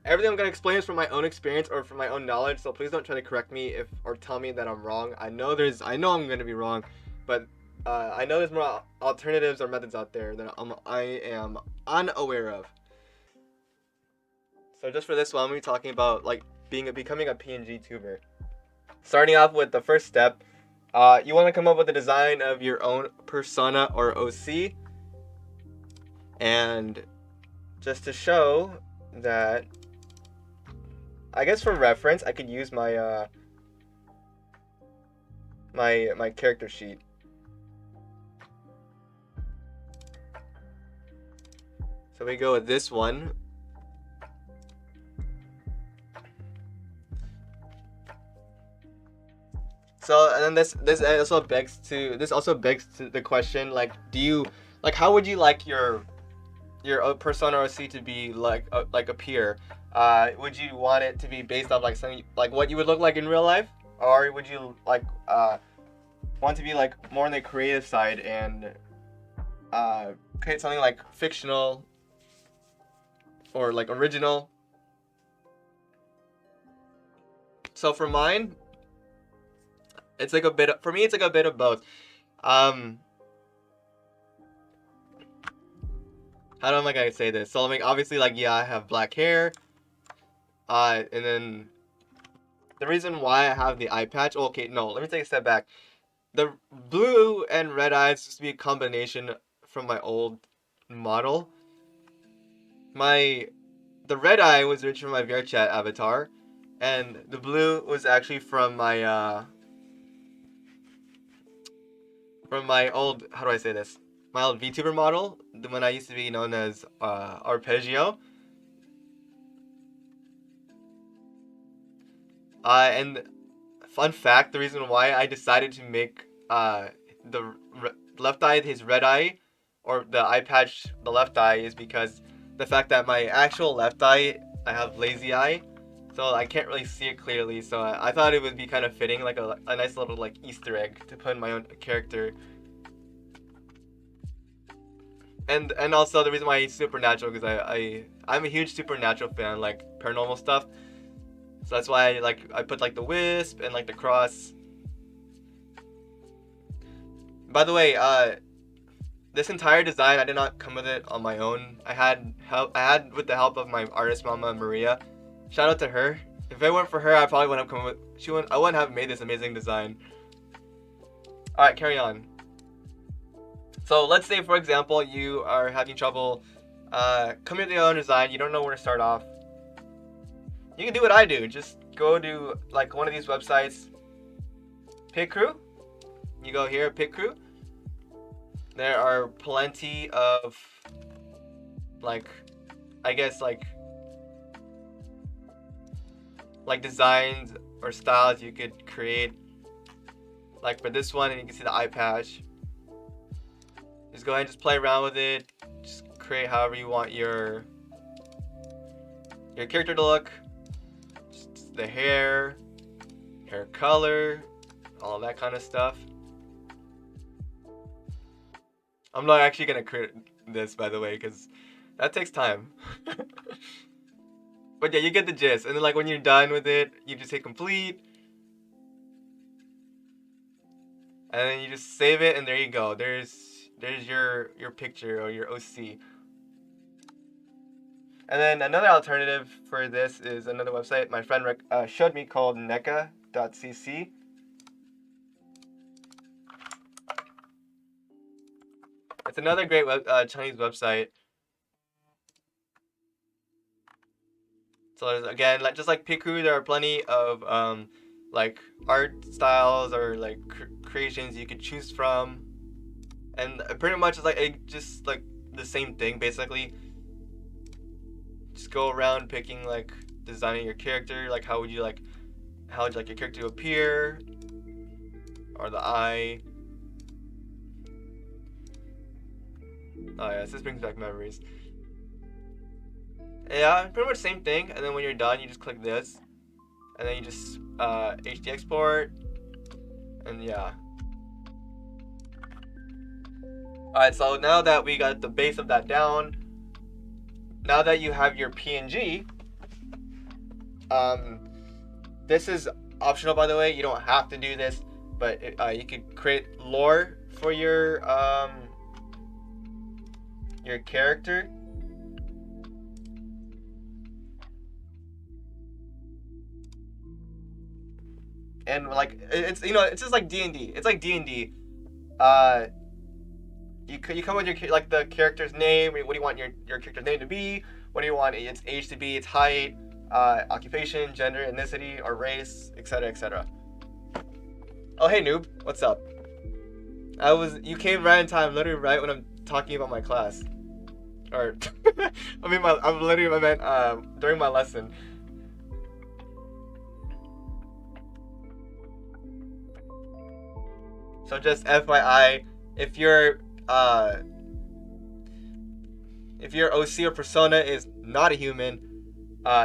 everything I'm gonna explain is from my own experience or from my own knowledge. So please don't try to correct me if or tell me that I'm wrong. I know I'm gonna be wrong, but I know there's more alternatives or methods out there that I am unaware of. So just for this one, I'm gonna be talking about like becoming a PNGTuber. Starting off with the first step, you want to come up with a design of your own persona or OC, and just to show that, I guess for reference, I could use my my character sheet. So we go with this one. So and then this also begs to the question, like, how would you like your persona or C to be like appear? Would you want it to be based off like something like what you would look like in real life, or would you like want to be like more on the creative side and create something like fictional or like original? So for mine, it's like a bit for me. It's like a bit of both. How am I gonna say this? So like obviously, like, yeah, I have black hair. And then the reason why I have the eye patch. Okay, no, let me take a step back. The blue and red eyes used to be a combination from my old model. The red eye was originally from my VRChat avatar, and the blue was actually from my old, how do I say this? My old VTuber model, when I used to be known as Arpeggio. And fun fact, the reason why I decided to make the left eye his red eye, or the eye patch the left eye, is because the fact that my actual left eye, I have lazy eye, so I can't really see it clearly. So I thought it would be kind of fitting, like a nice little like Easter egg to put in my own character. And also the reason why he's supernatural, because I'm a huge supernatural fan, like paranormal stuff. So that's why I put like the wisp and like the cross. By the way, this entire design, I did not come with it on my own. I had with the help of my artist mama Maria. Shout out to her. If it weren't for her, I probably wouldn't have come with. I wouldn't have made this amazing design. All right, carry on. So let's say, for example, you are having trouble coming up with your own design. You don't know where to start off. You can do what I do. Just go to like one of these websites. Pick Crew. You go here, Pick Crew. There are plenty of like, I guess like designs or styles you could create. Like for this one, and you can see the eye patch. Just go ahead and just play around with it. Just create however you want your character to look. Just the hair color, all that kind of stuff. I'm not actually gonna create this, by the way, because that takes time. But yeah, you get the gist. And then like when you're done with it, you just hit complete. And then you just save it, and there you go. There's your picture or your OC. And then another alternative for this is another website my friend showed me called Neka.cc. It's another great Chinese website. So there's, again, like just like Piku, there are plenty of like art styles or like creations you could choose from, and pretty much it's like just like the same thing basically. Just go around picking like designing your character, like how would you like your character to appear, or the eye. Oh yeah, this brings back memories. Yeah, pretty much same thing. And then when you're done, you just click this, and then you just HD export, and yeah. Alright, so now that we got the base of that down, now that you have your PNG, This is optional, by the way. You don't have to do this, but you could create lore for your character. And like it's it's just like D&D. It's like D&D. You come with your like the character's name. What do you want your character's name to be? What do you want its age to be? Its height, occupation, gender, ethnicity, or race, etc., etc. Oh hey noob, what's up? You came right in time, literally right when I'm talking about my class, or I meant during my lesson. So just FYI, if your OC or persona is not a human,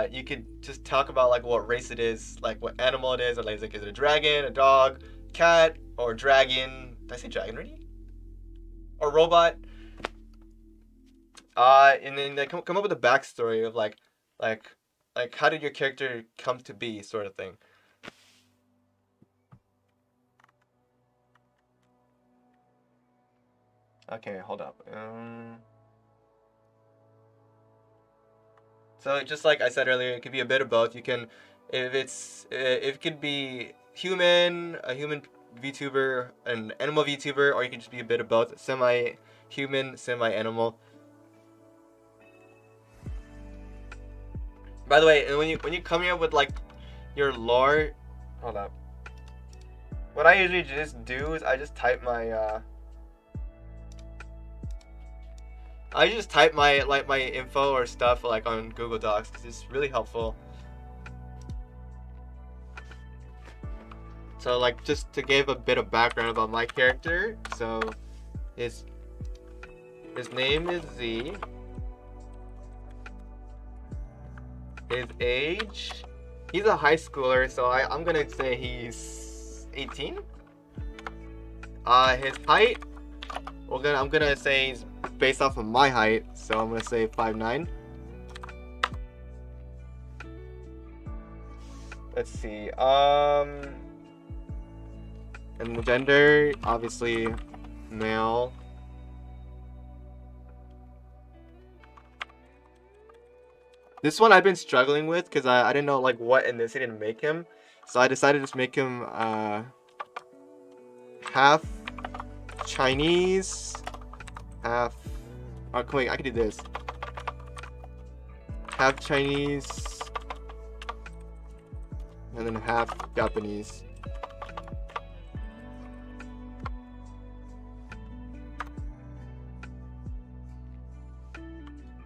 you could just talk about like what race it is, like what animal it is, or like is it a dragon, a dog, cat, or dragon? Did I say dragon already? Or robot? And then they come up with a backstory of like how did your character come to be, sort of thing. Okay, hold up. So just like I said earlier, it could be a bit of both. You can, if it could be a human VTuber, an animal VTuber, or you could just be a bit of both, semi-human, semi-animal. By the way, and when you come here with like your lore, hold up. What I usually just do is I just type my my info or stuff like on Google Docs because it's really helpful. So like just to give a bit of background about my character, so his name is Z. His age, he's a high schooler, so I'm gonna say he's 18. His height, I'm gonna say he's based off of my height, so I'm gonna say 5'9". Let's see. And the gender, obviously male. This one I've been struggling with because I didn't know like what ethnicity to make him, so I decided to just make him half Chinese, half. Oh wait, I can do this. Half Chinese, and then half Japanese.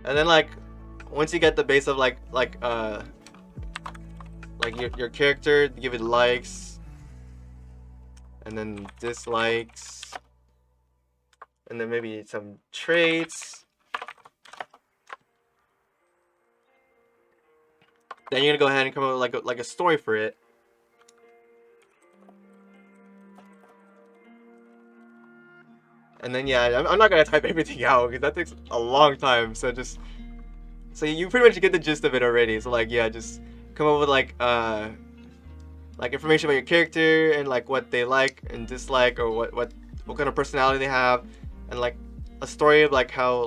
And then like once you get the base of like your character, give it likes, and then dislikes, and then maybe some traits. Then you're gonna go ahead and come up with like a story for it. And then yeah, I'm not gonna type everything out because that takes a long time. So you pretty much get the gist of it already. So like yeah, just come up with like information about your character and like what they like and dislike, or what kind of personality they have, and like a story of like how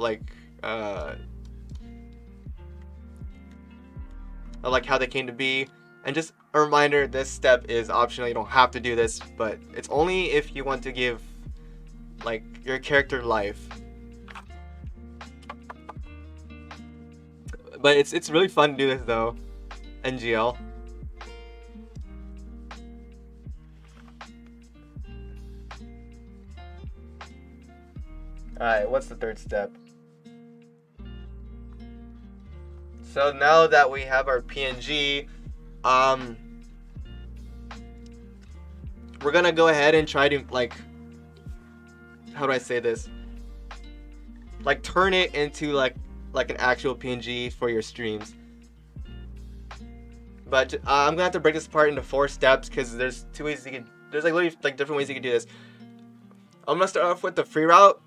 how they came to be. And just a reminder, this step is optional. You don't have to do this, but it's only if you want to give like your character life. But it's really fun to do this though. NGL. Alright, what's the third step? So now that we have our PNG, we're gonna go ahead and try to like, how do I say this? Like turn it into like an actual PNG for your streams. But I'm gonna have to break this apart into 4 steps because there's 2 ways you can. There's like literally like different ways you can do this. I'm gonna start off with the free route,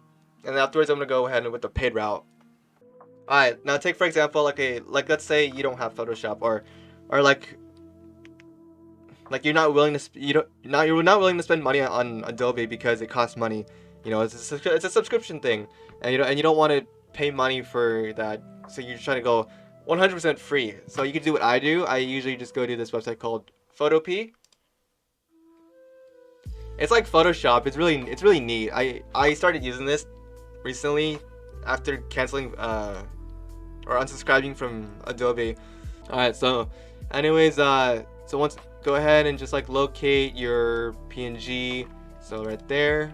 and then afterwards I'm gonna go ahead and with the paid route. Alright, now take for example like let's say you don't have Photoshop, or or like you're not willing to you're not willing to spend money on Adobe because it costs money. You know, it's a subscription thing, and you don't want to pay money for that. So you're trying to go 100% free. So you can do what I do. I usually just go to this website called Photopea. It's like Photoshop. It's really neat. I started using this recently after canceling or unsubscribing from Adobe. Alright, so anyways, so once go ahead and just like locate your PNG. So right there.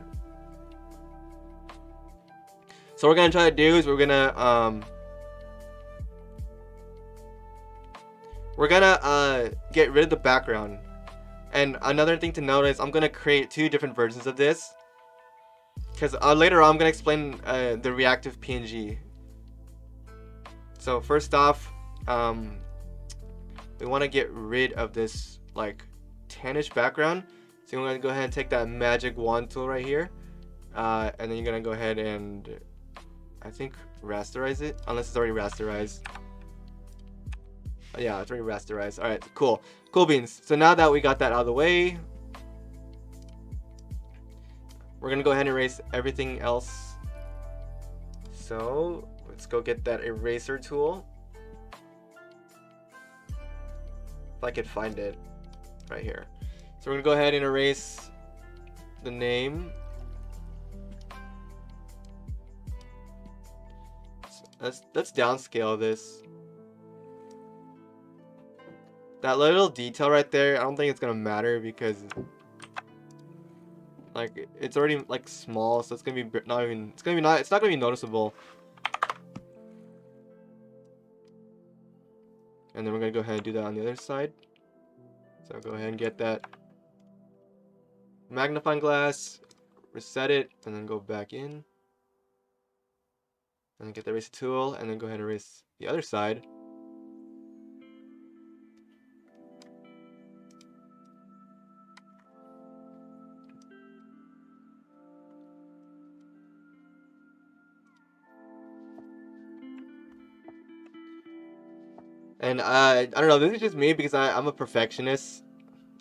So what we're gonna try to do is we're gonna get rid of the background. And another thing to note is I'm gonna create 2 different versions of this, because later on I'm gonna explain the reactive PNG. So first off, we want to get rid of this like tannish background. So you're gonna go ahead and take that magic wand tool right here, and then you're gonna go ahead and I think rasterize it, unless it's already rasterized. Yeah, it's already rasterized. All right, cool beans. So now that we got that out of the way, we're gonna go ahead and erase everything else. So let's go get that eraser tool. If I could find it right here. So we're gonna go ahead and erase the name. Let's downscale this. That little detail right there, I don't think it's gonna matter because like it's already like small, so it's gonna be it's not gonna be noticeable. And then we're gonna go ahead and do that on the other side. So go ahead and get that magnifying glass, reset it, and then go back in. And then get the eraser tool, and then go ahead and erase the other side. And I don't know, this is just me because I'm a perfectionist.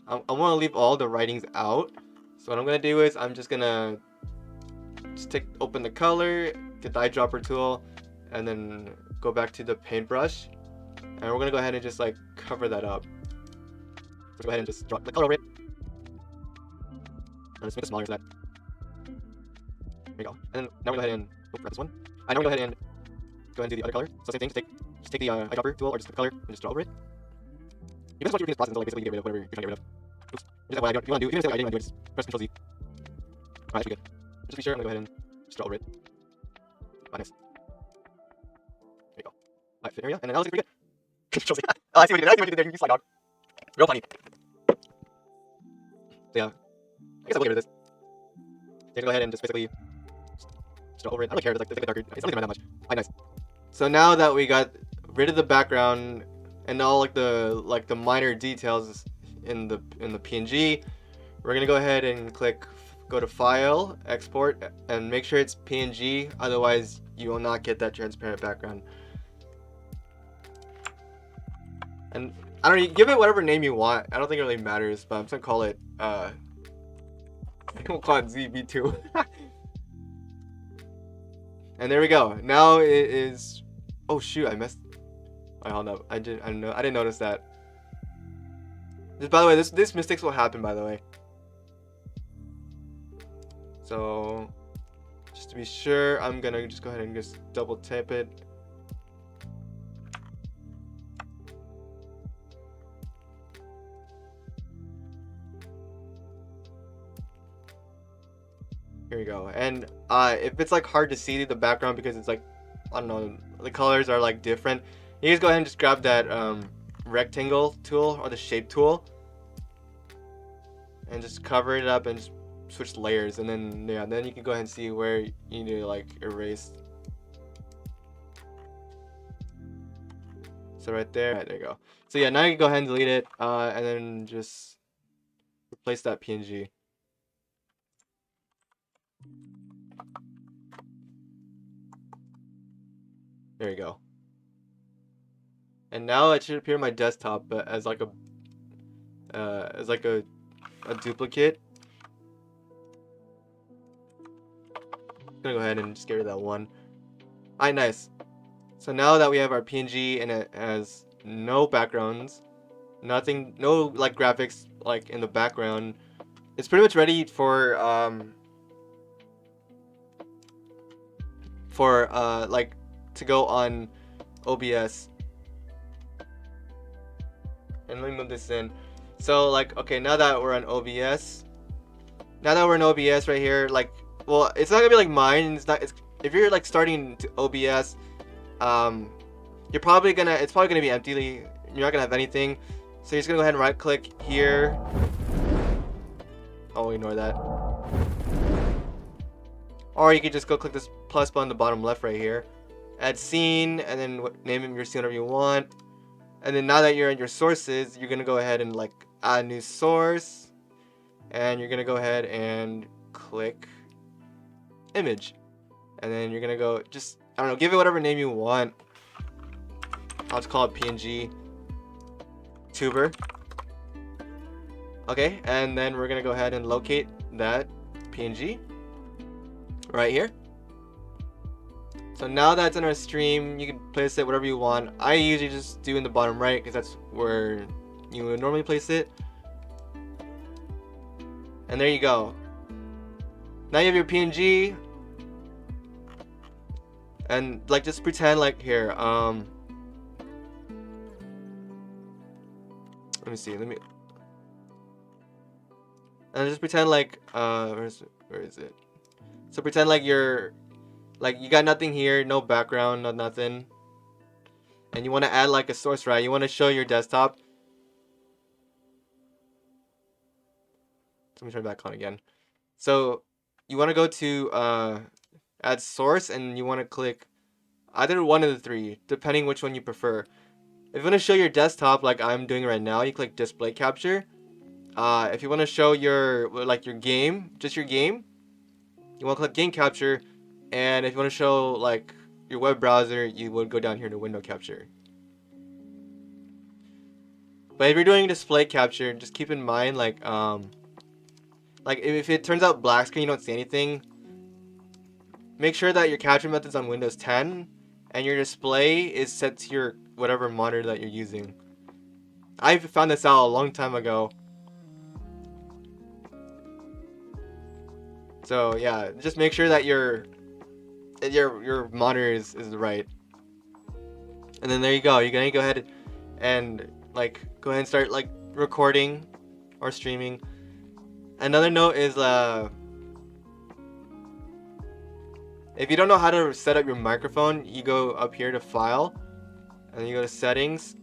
I want to leave all the writings out. So what I'm gonna do is I'm just gonna open the color, get the eyedropper tool, and then go back to the paintbrush, and we're gonna go ahead and just like cover that up. Let's go ahead and just drop the color over it. And let's make it smaller so that. There we go. And then now we're gonna go ahead and grab this one. And now we're gonna go ahead and do the other color. So same thing, just take the eyedropper tool or just the color and just draw over it. You can just watch your previous process until like basically you get rid of whatever you're trying to get rid of. Oops. Just what you want to do. If you didn't say what I didn't want to do, just press Ctrl Z. Alright, should be good. Just be sure, I'm gonna go ahead and just draw over it. Oh, nice. There you go. Alright, fit area, and then that looks pretty good. Ctrl Z. Oh, I see what you did. I see what you did there. You slide dog. Real funny. So yeah, I guess I'll get rid of this. You can go ahead and just basically draw over it. I don't care if it's like darker. It's not gonna matter that much. Alright, nice. So now that we got rid of the background and all like the minor details in the PNG, we're gonna go ahead and go to File, Export, and make sure it's PNG. Otherwise, you will not get that transparent background. And I don't know, give it whatever name you want. I don't think it really matters, but I'm just gonna call it we'll call it ZB2. And there we go. Now it is. Oh shoot! I messed. Wait, hold up. I didn't notice that. By the way, this mistakes will happen. By the way. So, just to be sure, I'm gonna just go ahead and just double tap it. Here we go. And if it's like hard to see the background because it's like, I don't know, the colors are like different, you just go ahead and just grab that rectangle tool or the shape tool and just cover it up and just switch layers, and then yeah, then you can go ahead and see where you need to like erase. So right there, there you go. So yeah, now you can go ahead and delete it, and then just replace that PNG. There you go. And now it should appear on my desktop, but as like a duplicate. I'm gonna go ahead and just get rid of that one. Alright, nice. So now that we have our PNG and it has no backgrounds, nothing, no like graphics like in the background, it's pretty much ready for like to go on OBS. And let me move this in. So like, okay, now that we're on OBS, right here, like, well, it's not gonna be like mine. If you're like starting to OBS, it's probably gonna be empty. You're not gonna have anything. So you're just gonna go ahead and right click here. Oh, ignore that. Or you could just go click this plus button on the bottom left right here. Add scene, and then name your scene whatever you want. And then now that you're in your sources, you're gonna go ahead and like add a new source. And you're gonna go ahead and click image. And then you're gonna go just, I don't know, give it whatever name you want. I'll just call it PNGTuber. Okay, and then we're gonna go ahead and locate that PNG right here. So now that's in our stream, you can place it whatever you want. I usually just do in the bottom right because that's where you would normally place it. And there you go. Now you have your PNG. And like just pretend like here, let me see, and just pretend like where is it? So pretend like you got nothing here, no background, no nothing. And you want to add like a source, right? You want to show your desktop. Let me turn it back on again. So you want to go to add source, and you want to click either one of the three, depending which one you prefer. If you want to show your desktop like I'm doing right now, you click display capture. If you want to show your game, just your game, you want to click game capture. And if you want to show like your web browser, you would go down here to window capture. But if you're doing display capture, just keep in mind like if it turns out black screen, you don't see anything, make sure that your capture method's on Windows 10 and your display is set to your whatever monitor that you're using. I found this out a long time ago. So yeah, just make sure that your monitor is right. And then there you go. You're gonna go ahead and go ahead and start like recording or streaming. Another note is if you don't know how to set up your microphone, you go up here to File, and then you go to Settings.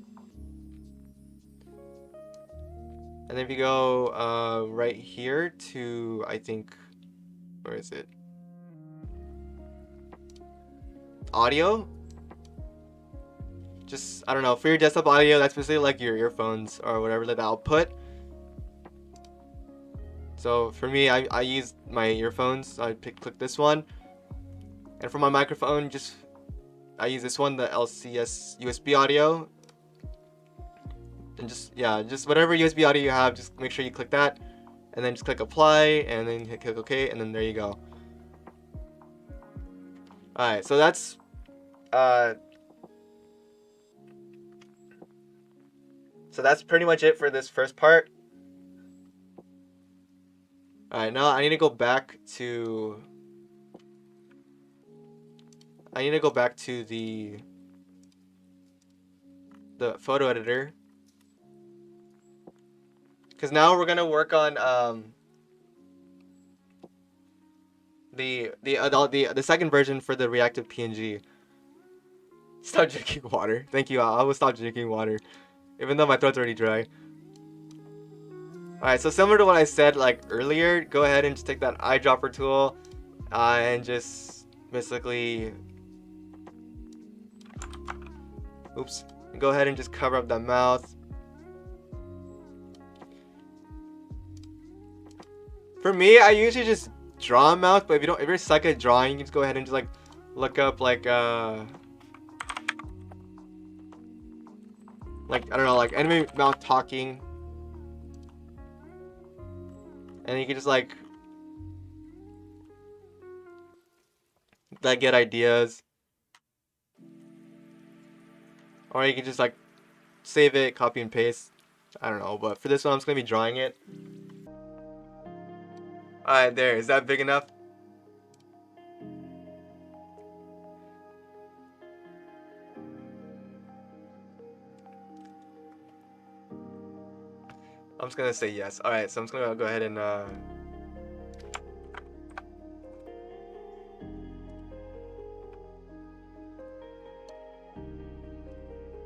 And then if you go right here to, I think, where is it? Audio. Just, I don't know, for your desktop audio, that's basically like your earphones or whatever, like the output. So for me, I use my earphones, so I click this one. And for my microphone, I use this one, the LCS USB audio. And just whatever USB audio you have, just make sure you click that. And then just click apply, and then click OK, and then there you go. Alright, so that's pretty much it for this first part. Alright, now I need to go back to the photo editor, because now we're gonna work on the second version for the reactive PNG. Stop drinking water. Thank you. I will stop drinking water, even though my throat's already dry. Alright, so similar to what I said like earlier, go ahead and just take that eyedropper tool and just basically go ahead and just cover up that mouth. For me, I usually just draw a mouth, but if you're stuck at drawing, you can just go ahead and just like look up like like, I don't know, like anime mouth talking. And you can just like get ideas. Or you can just like save it, copy and paste. I don't know, but for this one I'm just gonna be drawing it. Alright, there. Is that big enough? I'm just gonna say yes. Alright, so I'm just gonna go ahead and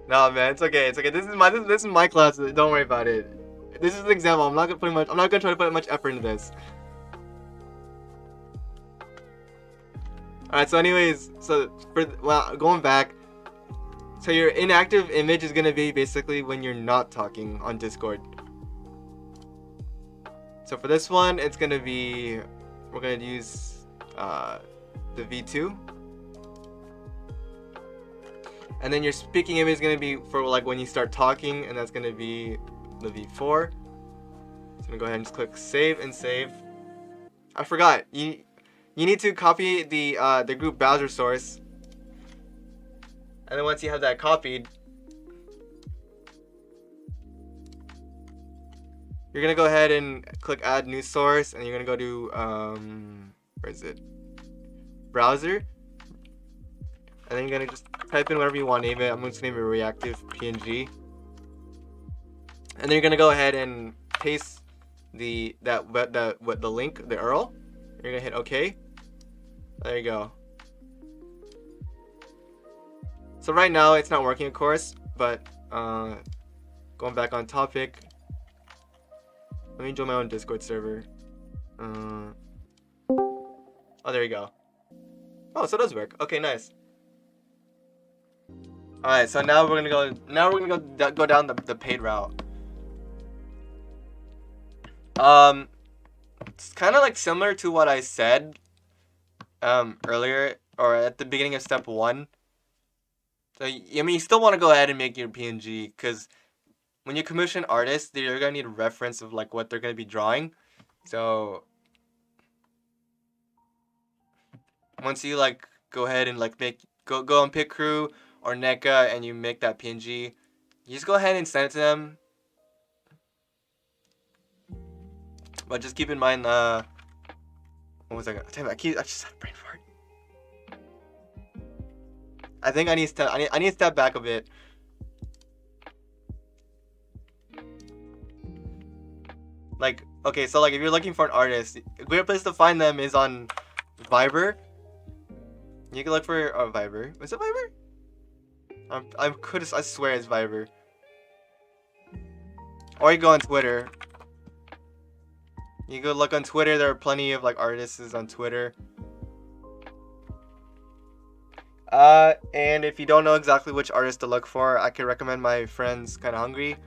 no, man, it's okay. It's okay. This is my class. Don't worry about it. This is an example. I'm not gonna try to put much effort into this. Alright, so anyways, so going back, so your inactive image is gonna be basically when you're not talking on Discord. So for this one, it's gonna be, we're gonna use the V2. And then your speaking image is gonna be for like when you start talking, and that's gonna be the V4. So I'm gonna go ahead and just click save and save. I forgot, you need to copy the group browser source. And then once you have that copied, you're gonna go ahead and click add new source, and you're gonna go to where is it? Browser. And then you're gonna just type in whatever you want to name it. I'm just gonna name it Reactive PNG. And then you're gonna go ahead and paste the link, the URL. You're gonna hit OK. There you go. So right now it's not working, of course, but going back on topic. Let me join my own Discord server. Oh, there you go. Oh, so it does work. Okay, nice. All right, so now we're gonna go down the paid route. It's kind of like similar to what I said earlier, or at the beginning of step 1. So I mean, you still want to go ahead and make your PNG, because when you commission artists, you're gonna need a reference of like what they're gonna be drawing. So once you like go ahead and like go on Pick Crew or Neka and you make that PNG, you just go ahead and send it to them. But just keep in mind, what was I gonna? Damn, I just had a brain fart. I think I need to step back a bit. Like, okay, so like if you're looking for an artist, a great place to find them is on Viber. You can look for Viber. Was it Viber? I swear it's Viber. Or you go on Twitter. You go look on Twitter. There are plenty of like artists on Twitter. And if you don't know exactly which artist to look for, I can recommend my friend's Kinda Hungry.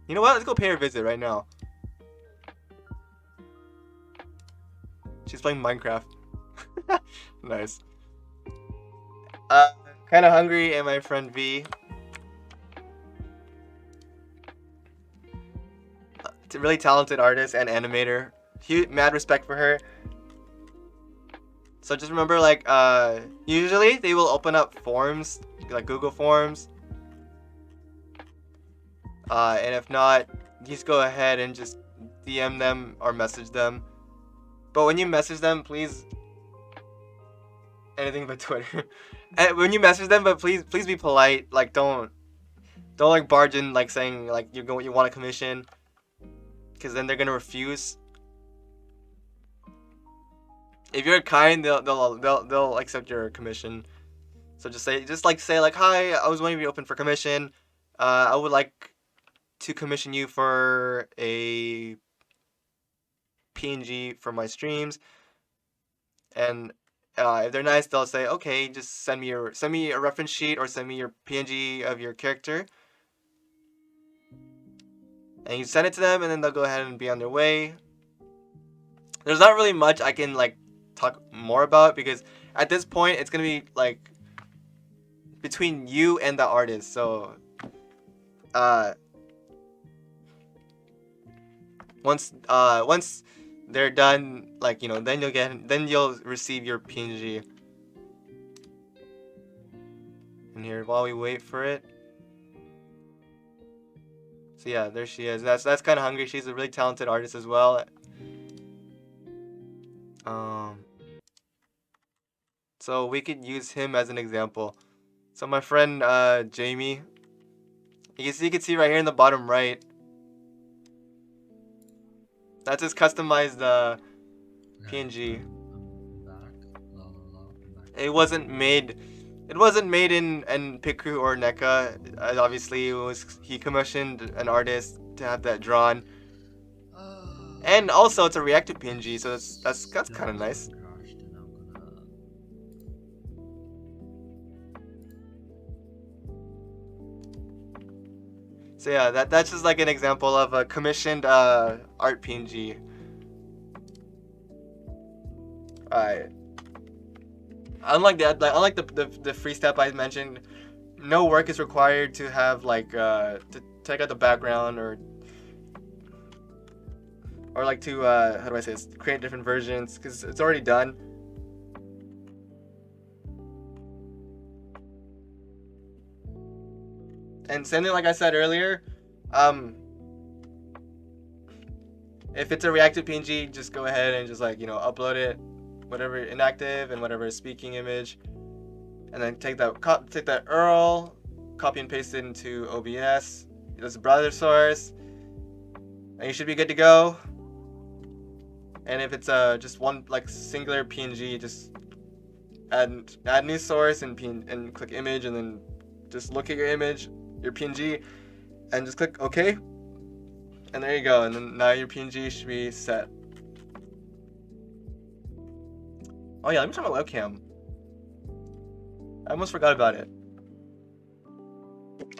You know what? Let's go pay her a visit right now. She's playing Minecraft. Nice. Kinda Hungry and my friend V. It's a really talented artist and animator. Mad respect for her. So just remember, like, usually they will open up forms, like Google Forms. And if not, just go ahead and just DM them or message them. But when you message them, please, anything but Twitter. And when you message them, but please be polite. Like, don't like barge in, like saying like you want a commission, because then they're gonna refuse. If you're kind, they'll accept your commission. So just say like, hi, I was wondering if you're open for commission. I would like to commission you for a PNG for my streams. And if they're nice, they'll say, okay, just send me a reference sheet or send me your PNG of your character. And you send it to them, and then they'll go ahead and be on their way. There's not really much I can like talk more about, because at this point it's gonna be like between you and the artist. So once they're done, like, you know, then you'll receive your PNG. And here, while we wait for it. So yeah, there she is. That's kind of hungry. She's a really talented artist as well. So we could use him as an example. So my friend Jamie, you can see right here in the bottom right. That's his customized PNG. It wasn't made. It wasn't made in Piku or Neka. Obviously, he commissioned an artist to have that drawn. And also, it's a reactive PNG, so that's kind of nice. So yeah, that's just like an example of a commissioned art PNG. Alright. Unlike the free step I mentioned, no work is required to have like to take out the background or like to how do I say this? Create different versions, because it's already done. And same thing like I said earlier, if it's a reactive PNG, just go ahead and just, like, you know, upload it, whatever inactive and whatever speaking image, and then take that URL, copy and paste it into OBS. There's a browser source, and you should be good to go. And if it's just one like singular PNG, just add new source and click image, and then just look at your image, your PNG, and just click OK. And there you go. And then now your PNG should be set. Oh yeah, let me turn my webcam. I almost forgot about it.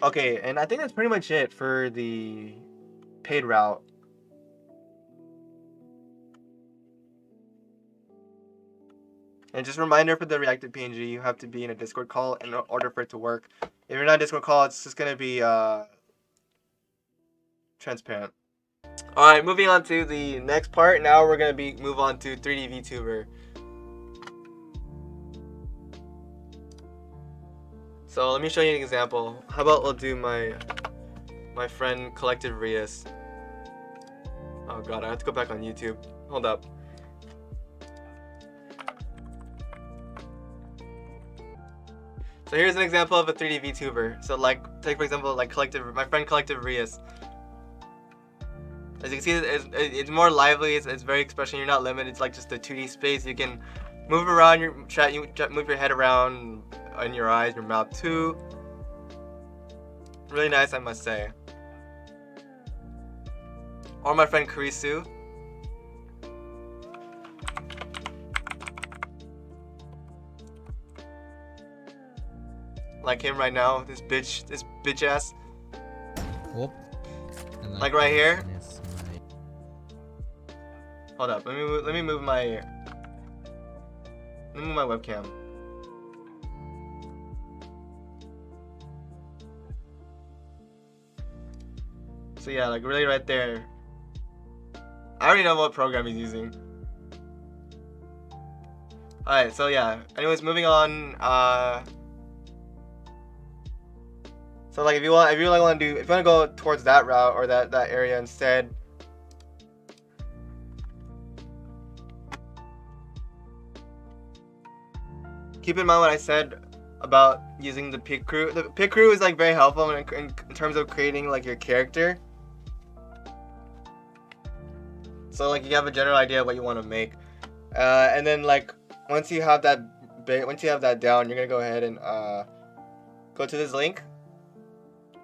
Okay, and I think that's pretty much it for the paid route. And just a reminder for the reactive PNG, you have to be in a Discord call in order for it to work. If you're not in a Discord call, it's just going to be transparent. Alright, moving on to the next part. Now we're going to move on to 3D VTuber. So let me show you an example. How about we'll do my friend Collective Rias. Oh god, I have to go back on YouTube. Hold up. So here's an example of a 3D VTuber. So like, take for example, like my friend Collective Rias. As you can see, it's more lively. It's very expression. You're not limited. It's like just a 2D space. You can move around your chat. You move your head around, and your eyes, your mouth too. Really nice, I must say. Or my friend Kurisu. Like him right now, this bitch ass. Whoop. Like right here. Hold up, let me move my webcam. So yeah, like really right there. I already know what program he's using. Alright, so yeah. Anyways, moving on. So like if you want to go towards that route or that area instead. Keep in mind what I said about using the pick crew. The pick crew is like very helpful in terms of creating like your character. So like you have a general idea of what you want to make, and then like once you have that down, you're gonna go ahead and go to this link.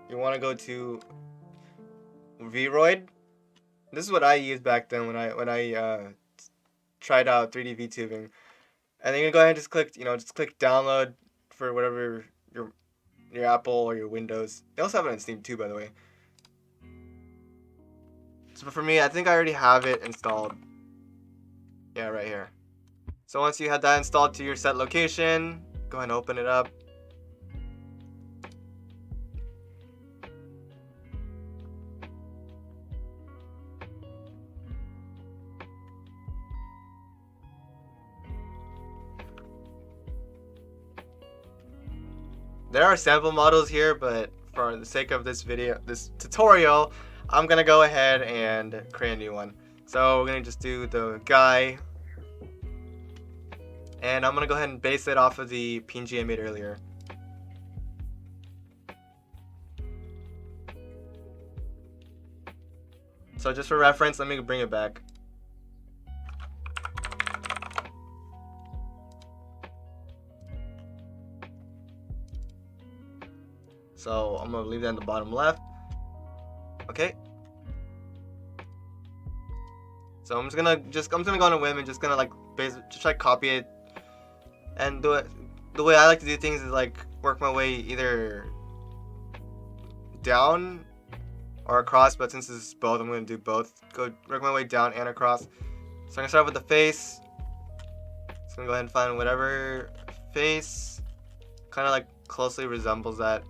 You want to go to VRoid. This is what I used back then when I tried out 3D VTubing. And then you can go ahead and just click download for whatever your Apple or your Windows. They also have it on Steam too, by the way. So for me, I think I already have it installed. Yeah, right here. So once you have that installed to your set location, go ahead and open it up. there are sample models here, but for the sake of this tutorial, I'm gonna go ahead and create a new one. So we're gonna just do the guy, and I'm gonna go ahead and base it off of the PNG I made earlier. So just for reference, let me bring it back. So I'm gonna leave that in the bottom left. Okay. So I'm gonna go on a whim and just gonna like try to copy it and do it. The way I like to do things is like work my way either down or across, but since this is both, I'm gonna do both. Go work my way down and across. So I'm gonna start with the face. So I'm gonna go ahead and find whatever face kind of like closely resembles that.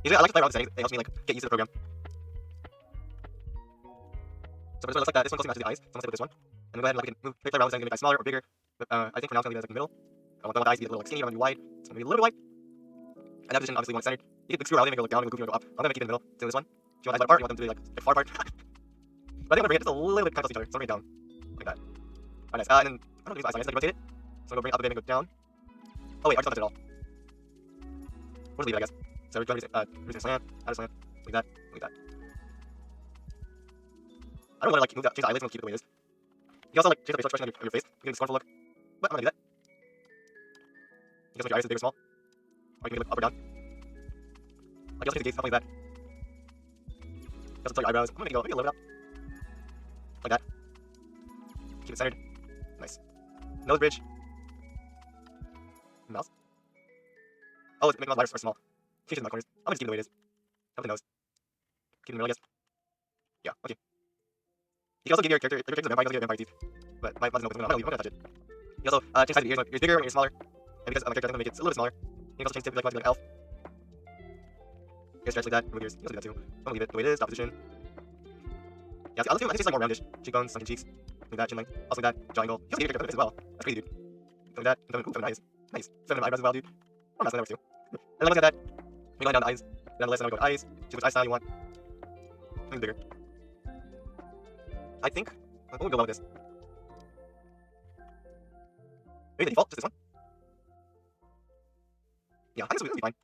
Usually I like to play around with settings. It helps me like get used to the program. So this one looks like that. This one closely matches the eyes. So I'm gonna stick with this one. And then go ahead and like play around with settings to make the eyes smaller or bigger. But I think for now it's gonna be like in the middle. I want the eyes to be a little like skinny. I want to be wide. It's gonna be a little bit wide. And that position obviously we want it centered. You can screw around, make it look down, make it go up. I'm gonna keep it in the middle. So this one. If you want eyes apart, you want them to be like far apart. But I think I'm gonna bring it just a little bit kind of close to each other. So I'm gonna bring it down like that. Alright, nice. And then I don't know if these eyes like rotate it. So I'm gonna bring it up a bit and go down. Oh wait, I just don't touch it at all. We'll just leave it, I guess. So we're going to slant, add a slant, like that, like that. I don't want to like change the eyelids and keep it the way it is. You can also like change the facial expression of your face. You can get a scornful look, but I'm gonna do that. You can switch your iris to big or small, or you can make it look up or down. Like you also change the gaze, something like that. You also tell your eyebrows. I'm gonna make it a little bit up, like that. Keep it centered. Nice. Nose bridge. Mouse. Oh, it's making my letters or small. Change it in my corners. I'm gonna just keep it the way it is. Up the nose. Keep it in the middle, I guess. Yeah, okay. You can also give your character the vampire, you can give vampire teeth. But my butt's no, I'm not gonna touch it. You also change the size of the ears. Ears bigger when ears smaller. And because my character, I'm gonna make it a little bit smaller. You can also change the like elf. Ears stretch like that. Remove ears. You can also do that too. I'm gonna leave it the way it is. Top position. Yeah, see, I think it's like more roundish. Cheekbones, sunken cheeks. Like that, chin length. Also like that. Jaw angle. You also give your character as well. That's crazy, dude. Like that. Feminine eyes. Nice. Feminine eyebrows as well, dude. I'm not saying that too. And then look at that. We go down the eyes. Down the list, and then we go to eyes. Choose which eye style you want. Something bigger. I think we'll go with this. Maybe the default, just this one. Yeah, I guess it'll be fine.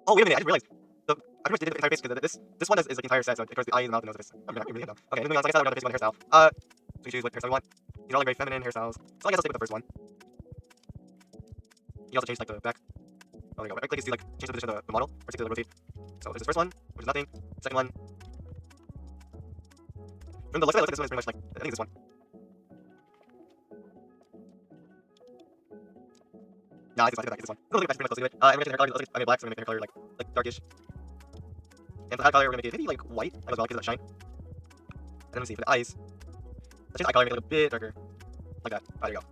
Oh, wait a minute, I just realized. I pretty much did the entire face because this one is like the entire set, so it covers the eyes, the mouth, the nose, the face. I'm really know. Okay, moving on. So I guess I'll go to the face on the hairstyle. So you choose what hairstyle you want. These are all like very feminine hairstyles. So I guess I'll stick with the first one. You also change like the back. Oh, there you go. Right click is to like change the position of the model, or stick to the rotate. So there's the first one, which is nothing. Second one. From the looks of it, this one is pretty much like I think it's this one. Nah, it's this one. It's pretty much close to it. And we're gonna change the hair color. Let's make it black, so we're gonna make the hair color like darkish. And for the hair color, we're gonna make it maybe like white as well, because of that shine. And then we see for the eyes. Let's change the eye color, make it a little bit darker, like that. There you go.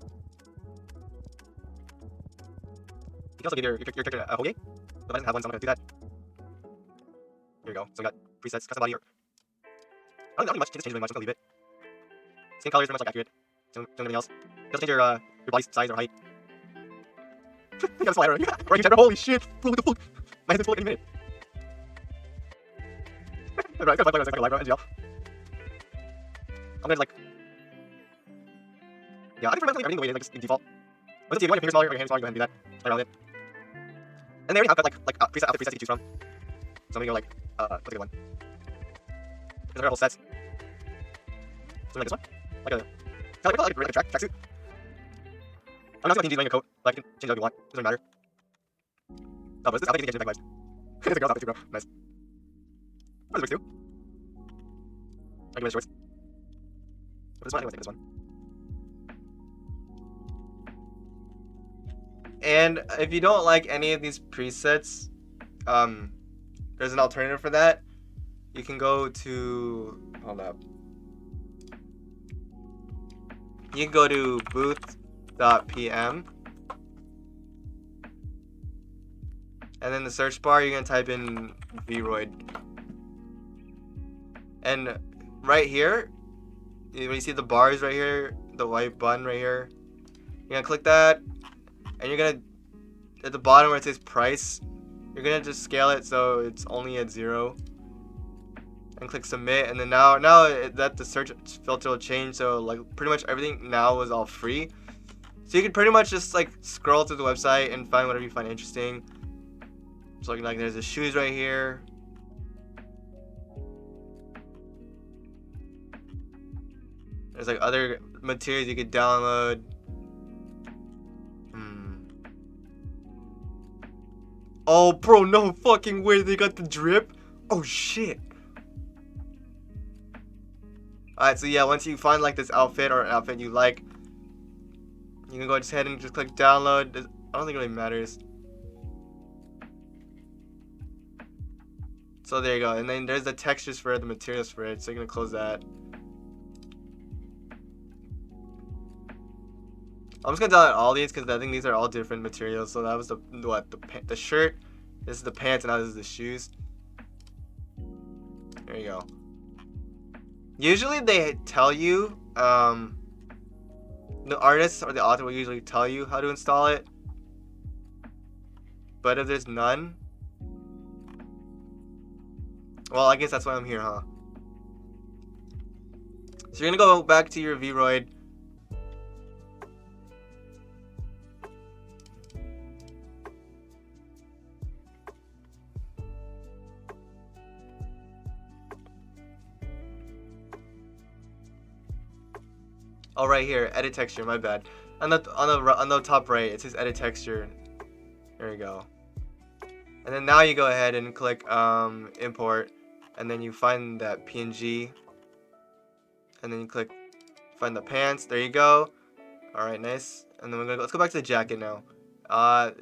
You can also give your character a Hoge, but I didn't have one, so I'm gonna do that. Here we go. So we got presets, custom body. I don't think much changes really much. I'm gonna leave it. Skin color is pretty much like accurate. Don't do anything else. You also change your body size or height. You got a slider. Right, holy shit! What the fuck? My head's full any minute. Right, I got like a live NGL. I'm gonna like. Yeah, I think fundamentally everything the way it is, like just in default. Let's see if you want your finger smaller or your hand smaller, go ahead and do that. Play around with it. And they already have got like presets to choose from. So I'm gonna go like what's a good one? There's a couple sets. So like this one, like a tracksuit. I'm not gonna PNGs wearing a coat, but I can change it if you want. It doesn't matter. Oh, but this I think you can change the back vibes. It's a girl's outfit too, bro. Nice. What does it work too? I can wear shorts. But this one, I think this one. And if you don't like any of these presets, there's an alternative for that. You can go to, hold up. You can go to booth.pm. And then the search bar, you're gonna type in VRoid. And right here, when you see the bars right here, the white button right here. You're gonna click that, and you're gonna, at the bottom where it says price, you're gonna just scale it so it's only at 0. And click submit, and then now that the search filter will change, so like pretty much everything now is all free. So you can pretty much just like scroll through the website and find whatever you find interesting. So like there's the shoes right here. There's like other materials you could download. Oh, bro, no fucking way they got the drip. Oh shit. Alright, so yeah, once you find like this outfit or an outfit you like, you can go ahead and just click download. I don't think it really matters. So there you go. And then there's the textures for it, the materials for it. So you're gonna close that. I'm just gonna download all these because I think these are all different materials. So that was the shirt. This is the pants, and now this is the shoes. There you go. Usually they tell you, the artist or the author will usually tell you how to install it. But if there's none, well, I guess that's why I'm here, huh? So you're gonna go back to your VRoid. Oh, right here, edit texture. My bad. On the top right, it says edit texture. There you go. And then now you go ahead and click import, and then you find that PNG, and then you click find the pants. There you go. All right, nice. And then let's go back to the jacket now.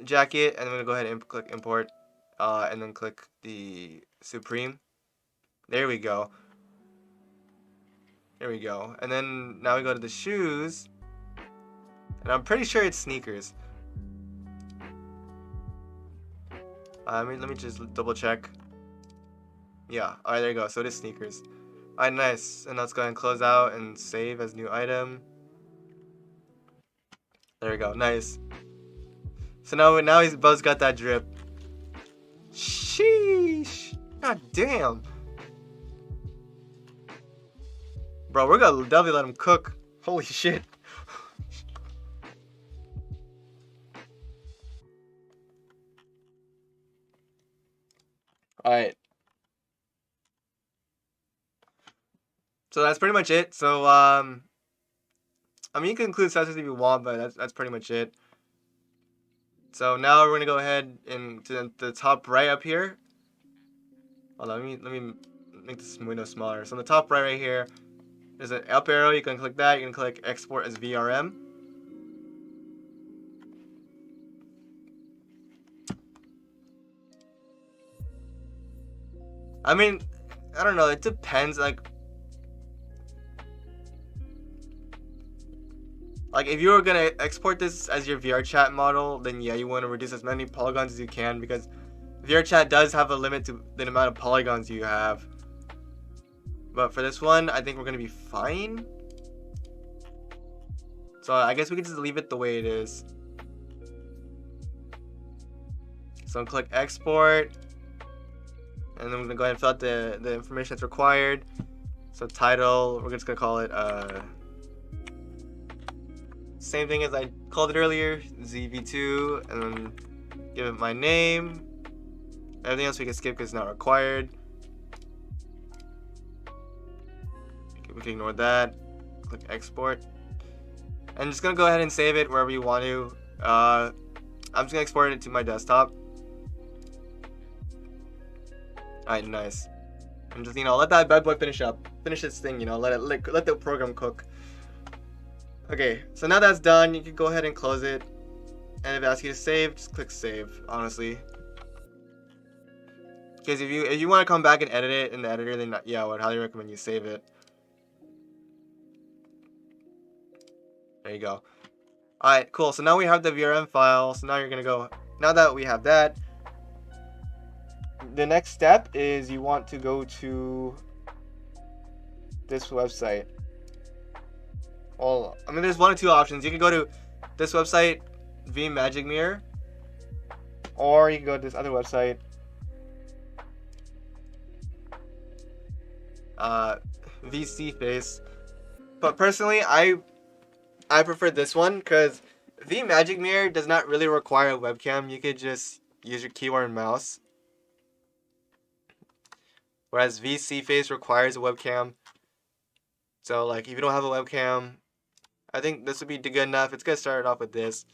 Jacket, and then we're gonna go ahead and click import, and then click the Supreme. There we go. There we go. And then now we go to the shoes, and I'm pretty sure it's sneakers. Let me just double check. Yeah, alright, there you go. So it is sneakers. Alright, nice. And let's go ahead and close out and save as new item. There we go, nice. So now he's Buzz got that drip. Sheesh. God damn. Bro, we're gonna definitely let him cook. Holy shit. Alright. So that's pretty much it. So I mean, you can include sensors if you want, but that's pretty much it. So now we're gonna go ahead and to the top right up here. Hold on, let me make this window smaller. So on the top right here, there's an up arrow. You can click that. You can click export as VRM. I mean, I don't know. It depends. Like if you were gonna export this as your VRChat model, then yeah, you want to reduce as many polygons as you can, because VRChat does have a limit to the amount of polygons you have. But for this one, I think we're gonna be fine. So I guess we can just leave it the way it is. So click export, and then we're gonna go ahead and fill out the information that's required. So title, we're just gonna call it same thing as I called it earlier, ZV2, and then give it my name. Everything else we can skip because it's not required. We can ignore that. Click export. And just gonna go ahead and save it wherever you want to. I'm just gonna export it to my desktop. Alright, nice. And just, let that bad boy finish this thing, let the program cook. Okay, so now that's done, you can go ahead and close it. And if it asks you to save, just click save, honestly. Because if you want to come back and edit it in the editor, then yeah, I would highly recommend you save it. There you go. Alright, cool. So now we have the VRM file. So now you're going to go, now that we have that, the next step is you want to go to this website. well, I mean, there's one or two options. You can go to this website, VMagicMirror, or you can go to this other website, VSeeFace. But personally, I prefer this one because VMagicMirror does not really require a webcam. You could just use your keyboard and mouse. Whereas VSeeFace requires a webcam. So like if you don't have a webcam, I think this would be good enough. It's gonna start off with this.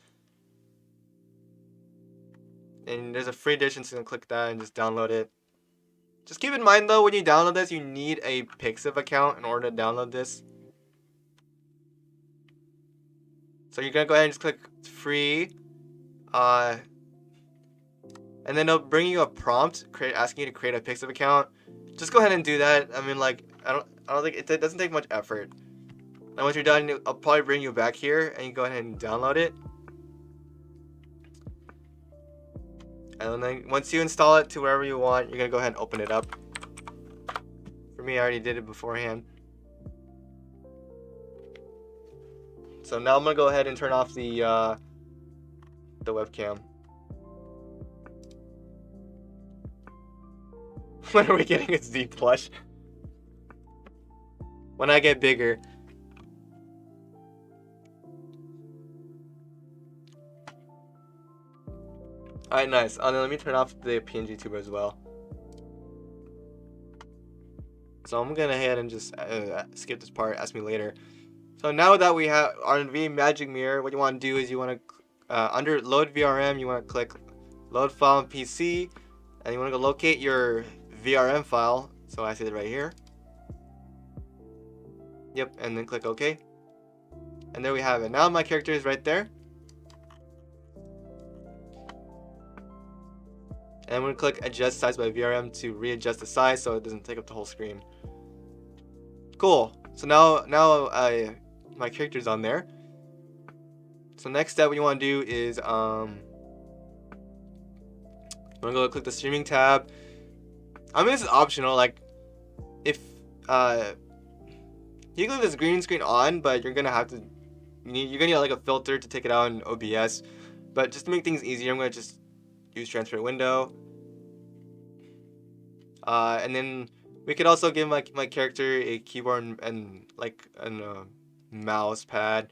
And there's a free edition, so you can click that and just download it. Just keep in mind though, when you download this, you need a Pixiv account in order to download this. So you're gonna go ahead and just click free. And then it'll bring you a prompt asking you to create a Pixiv account. Just go ahead and do that. I mean, like, I don't think it doesn't take much effort. And once you're done, I'll probably bring you back here and you go ahead and download it. And then once you install it to wherever you want, you're gonna go ahead and open it up. For me, I already did it beforehand. So now I'm gonna go ahead and turn off the webcam. When are we getting a Z plush? When I get bigger. Alright, nice. Then let me turn off the PNGTuber as well. So I'm gonna ahead and just skip this part, ask me later. So now that we have our VMagicMirror, what you want to do is you want to, under load VRM, you want to click load file on PC, and you want to go locate your VRM file. So I see it right here. Yep, and then click OK. And there we have it. Now my character is right there. And I'm going to click adjust size by VRM to readjust the size so it doesn't take up the whole screen. Cool. So now my character's on there. So next step, what you want to do is I'm gonna go click the streaming tab. I mean, this is optional. Like, if you can leave this green screen on, but you're gonna have to you're gonna need like a filter to take it out in OBS. But just to make things easier, I'm gonna just use transfer window. And then we could also give my character a keyboard and like a mouse pad.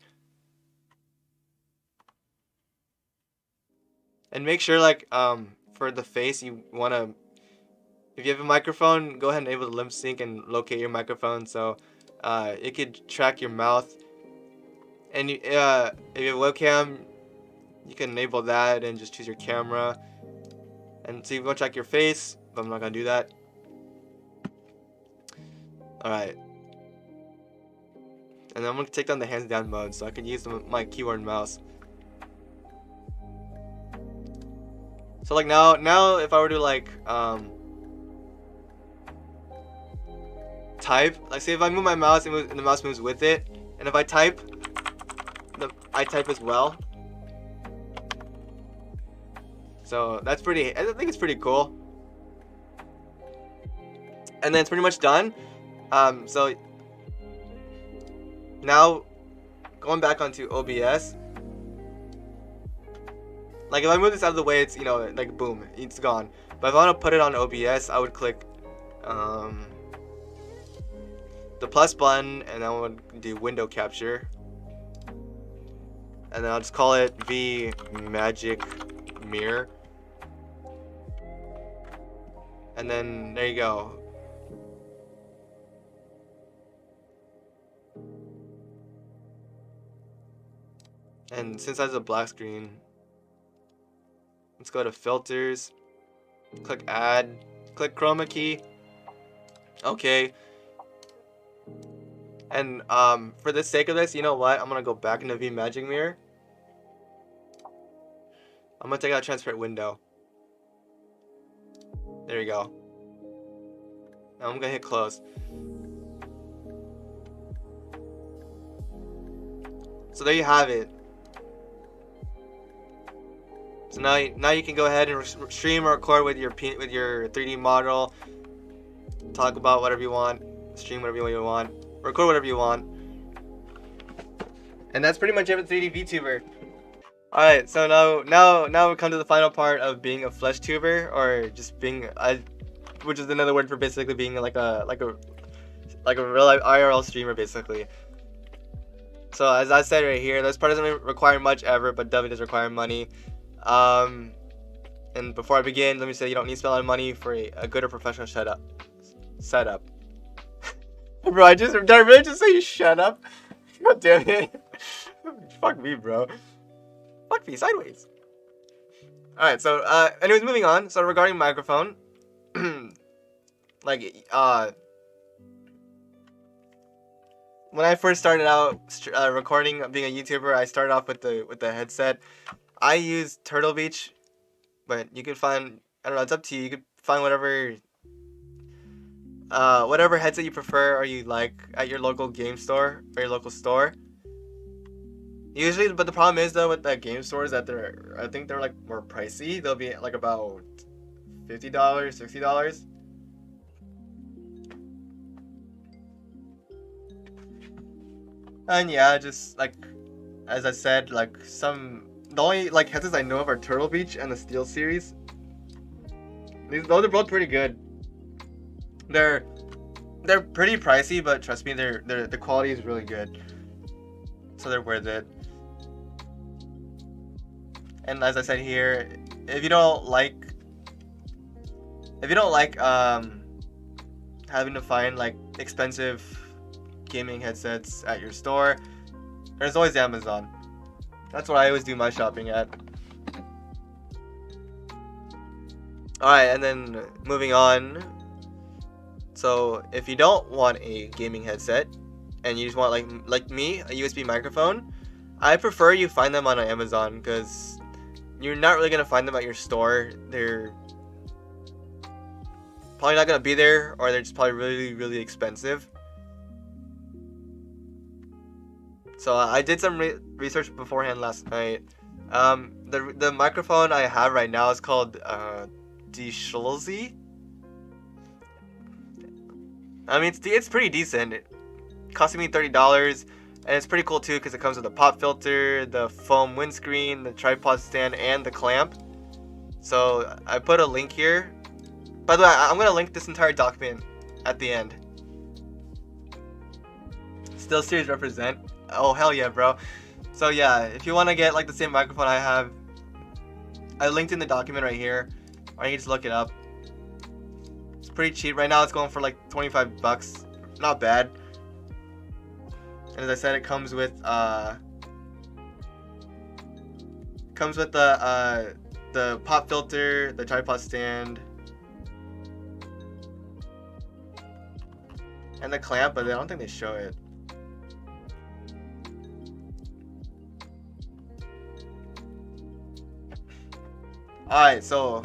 And make sure, like, for the face, you want to, if you have a microphone, go ahead and enable the lip sync and locate your microphone so it could track your mouth. And if you have a webcam, you can enable that and just choose your camera. And so you want to track your face, but I'm not going to do that. Alright. And then I'm going to take down the hands down mode so I can use my keyboard and mouse. So like now if I were to like type, like say if I move my mouse and the mouse moves with it, and if I type, I type as well. So that's pretty, I think it's pretty cool. And then it's pretty much done. So now going back onto OBS. Like if I move this out of the way, it's, you know, like boom, it's gone. But if I want to put it on OBS, I would click the plus button, and I would do window capture, and then I'll just call it VMagicMirror, and then there you go. And since that's a black screen, let's go to filters, click add, click chroma key. Okay. And for the sake of this, you know what? I'm gonna go back into VMagicMirror. I'm gonna take out transparent window. There you go. Now I'm gonna hit close. So there you have it. So now you can go ahead and stream or record with your 3D model. Talk about whatever you want. Stream whatever you want. Record whatever you want. And that's pretty much it with 3D VTuber. Alright, so now we come to the final part of being a FleshTuber, or just being which is another word for basically being like a real life IRL streamer basically. So as I said right here, this part doesn't require much ever, but definitely does require money. And before I begin, let me say you don't need to spend a lot of money for a good or professional setup. Bro, did I really just say shut up? God damn it. Fuck me, bro. Fuck me, sideways. Alright, so, anyways, moving on. So, regarding microphone, like, when I first started out recording, being a YouTuber, I started off with the headset. I used Turtle Beach, but you could find, I don't know, it's up to you. You could find whatever headset you prefer or you like at your local game store or your local store. Usually, but the problem is though with the game stores that I think they're like more pricey. They'll be like about $50, $60. And yeah, just like as I said, like the only like headsets I know of are Turtle Beach and the Steel series. Those are both pretty good. They're pretty pricey, but trust me, the quality is really good. So they're worth it. And as I said here, if you don't like having to find like expensive gaming headsets at your store, there's always Amazon. That's what I always do my shopping at. Alright, and then moving on. So if you don't want a gaming headset and you just want like me, a USB microphone, I prefer you find them on Amazon because you're not really gonna find them at your store. They're probably not gonna be there, or they're just probably really, really expensive. So I did some research beforehand last night. The microphone I have right now is called DeSchulze. I mean, it's pretty decent. It costing me $30, and it's pretty cool too because it comes with a pop filter, the foam windscreen, the tripod stand, and the clamp. So I put a link here. By the way, I'm gonna link this entire document at the end. Still series represent. Oh hell yeah, bro. So yeah, if you want to get like the same microphone I have, I linked in the document right here, or you can just look it up. It's pretty cheap right now. It's going for like $25. Not bad. And as I said, it comes with the pop filter, the tripod stand, and the clamp, but I don't think they show it. Alright, so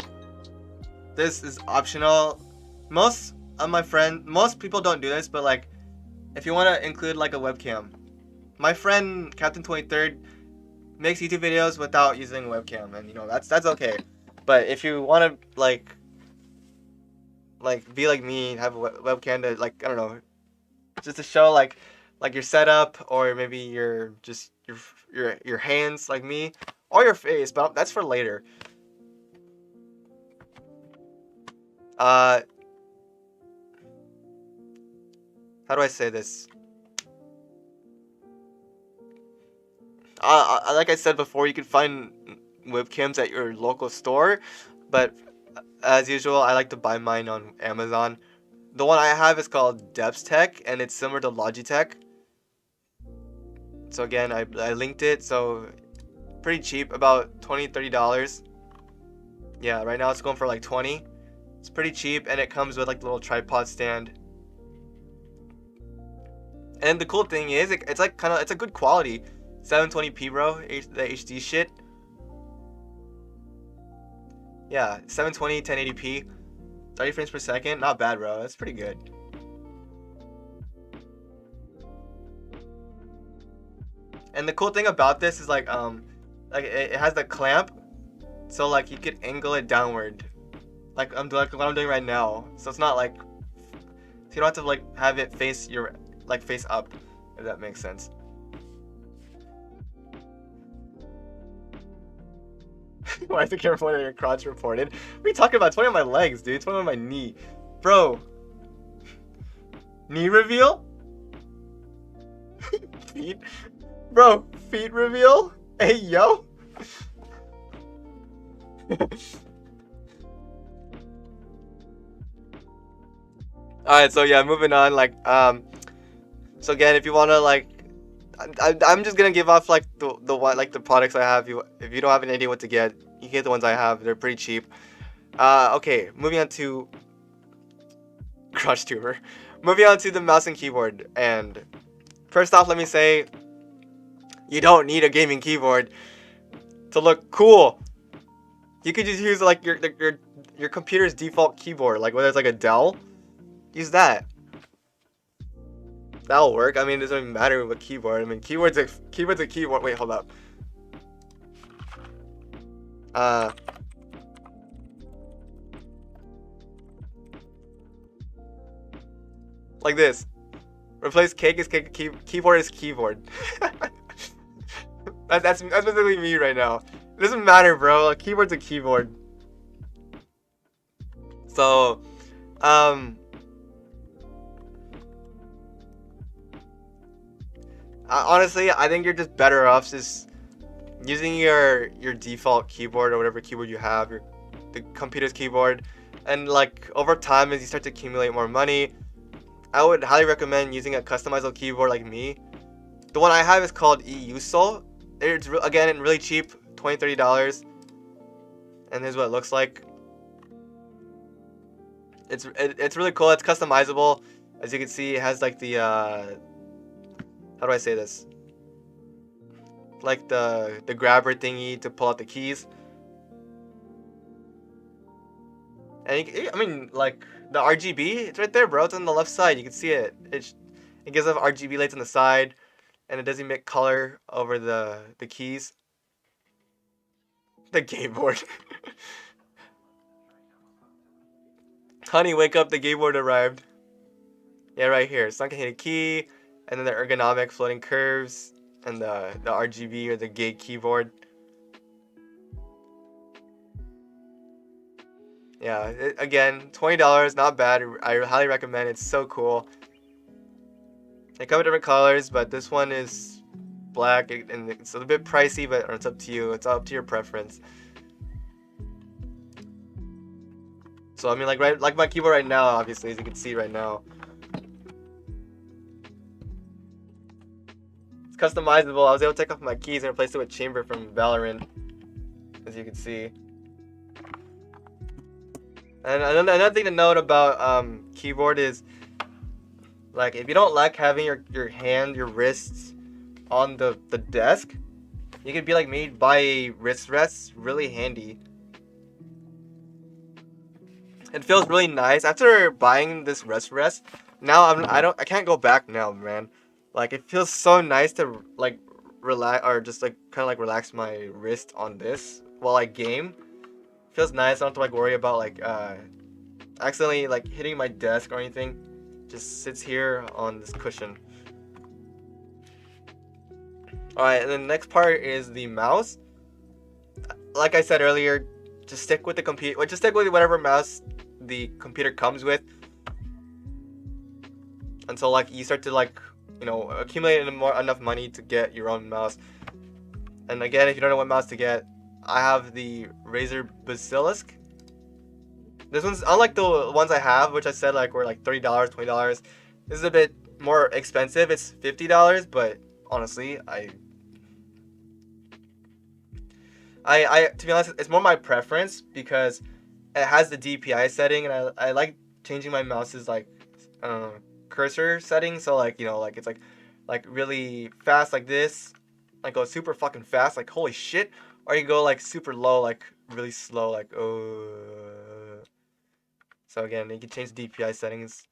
this is optional. Most people don't do this, but like if you want to include like a webcam. My friend Captain 23rd makes YouTube videos without using a webcam, and you know that's okay. But if you want to like be like me and have a webcam to like, I don't know, just to show like your setup, or maybe your hands like me, or your face, but that's for later. How do I say this? Like I said before, you can find webcams at your local store, but as usual, I like to buy mine on Amazon. The one I have is called Tech, and it's similar to Logitech. So again, I linked it, so pretty cheap, about $20-$30. Yeah, right now it's going for like $20. It's pretty cheap, and it comes with like the little tripod stand. And the cool thing is, it's like it's a good quality, 720p, bro. The HD shit. Yeah, 720, 1080p, 30 frames per second. Not bad, bro. That's pretty good. And the cool thing about this is like it has the clamp, so like you could angle it downward, like what I'm doing right now. So it's not like, so you don't have to like have it face face up, if that makes sense. Why is the camera pointing at your crotch reported? What are you talking about? It's pointing at my legs, dude. It's pointing at my knee. Bro. Knee reveal? Feet? Bro, feet reveal? Hey, yo. Alright, so yeah, moving on, like, so again, if you wanna, like, I'm just gonna give off, like, the one, like, the products I have. If you don't have any idea what to get, you get the ones I have. They're pretty cheap. Okay, moving on to FleshTuber. Moving on to the mouse and keyboard. And first off, let me say, you don't need a gaming keyboard to look cool. You could just use, like, your computer's default keyboard, like whether it's like a Dell. Use that. That'll work. I mean, it doesn't even matter with keyboard. I mean, keyboard's a keyboard. Wait, hold up. Like this. Replace cake is cake. Keyboard is keyboard. That's basically me right now. It doesn't matter, bro. A keyboard's a keyboard. So, honestly, I think you're just better off just using your default keyboard or whatever keyboard you have, the computer's keyboard, and like over time as you start to accumulate more money, I would highly recommend using a customizable keyboard like me. The one I have is called eUSO. It's again really cheap, $20-$30, and here's what it looks like. It's really cool. It's customizable. As you can see, it has like the how do I say this? Like the grabber thingy to pull out the keys. And I mean, like the RGB, it's right there, bro. It's on the left side. You can see it. It gives off RGB lights on the side, and it does emit color over the keys. The game board. Honey, wake up! The game board arrived. Yeah, right here. It's not gonna hit a key, and then the ergonomic floating curves, and the RGB or the gig keyboard. Yeah, again, $20, not bad. I highly recommend. It's so cool. They come in different colors, but this one is black, and it's a bit pricey, but it's up to you. It's up to your preference. So I mean, like my keyboard right now, obviously, as you can see right now, it's customizable. I was able to take off my keys and replace it with Chamber from Valorant, as you can see. And another thing to note about keyboard is, like, if you don't like having your hand, your wrists on the desk, you could be like me, buy a wrist rest. Really handy. It feels really nice after buying this wrist rest. Now I can't go back now, man. Like, it feels so nice to like relax, or just like kind of like relax my wrist on this while I game. Feels nice. I don't have to like worry about like accidentally like hitting my desk or anything. Just sits here on this cushion. Alright, and the next part is the mouse. Like I said earlier, just stick with the computer. Just stick with whatever mouse the computer comes with until like you start to like, you know, accumulate enough money to get your own mouse. And again, if you don't know what mouse to get, I have the Razer Basilisk. This one's unlike the ones I have, which I said like were like $30, $20. This is a bit more expensive. It's $50, but honestly, I to be honest, it's more my preference because it has the DPI setting, and I like changing my mouse's like cursor setting. So like, you know, like it's like really fast like this, like go super fucking fast, like holy shit, or you go like super low, like really slow, like oh. So again, you can change the DPI settings.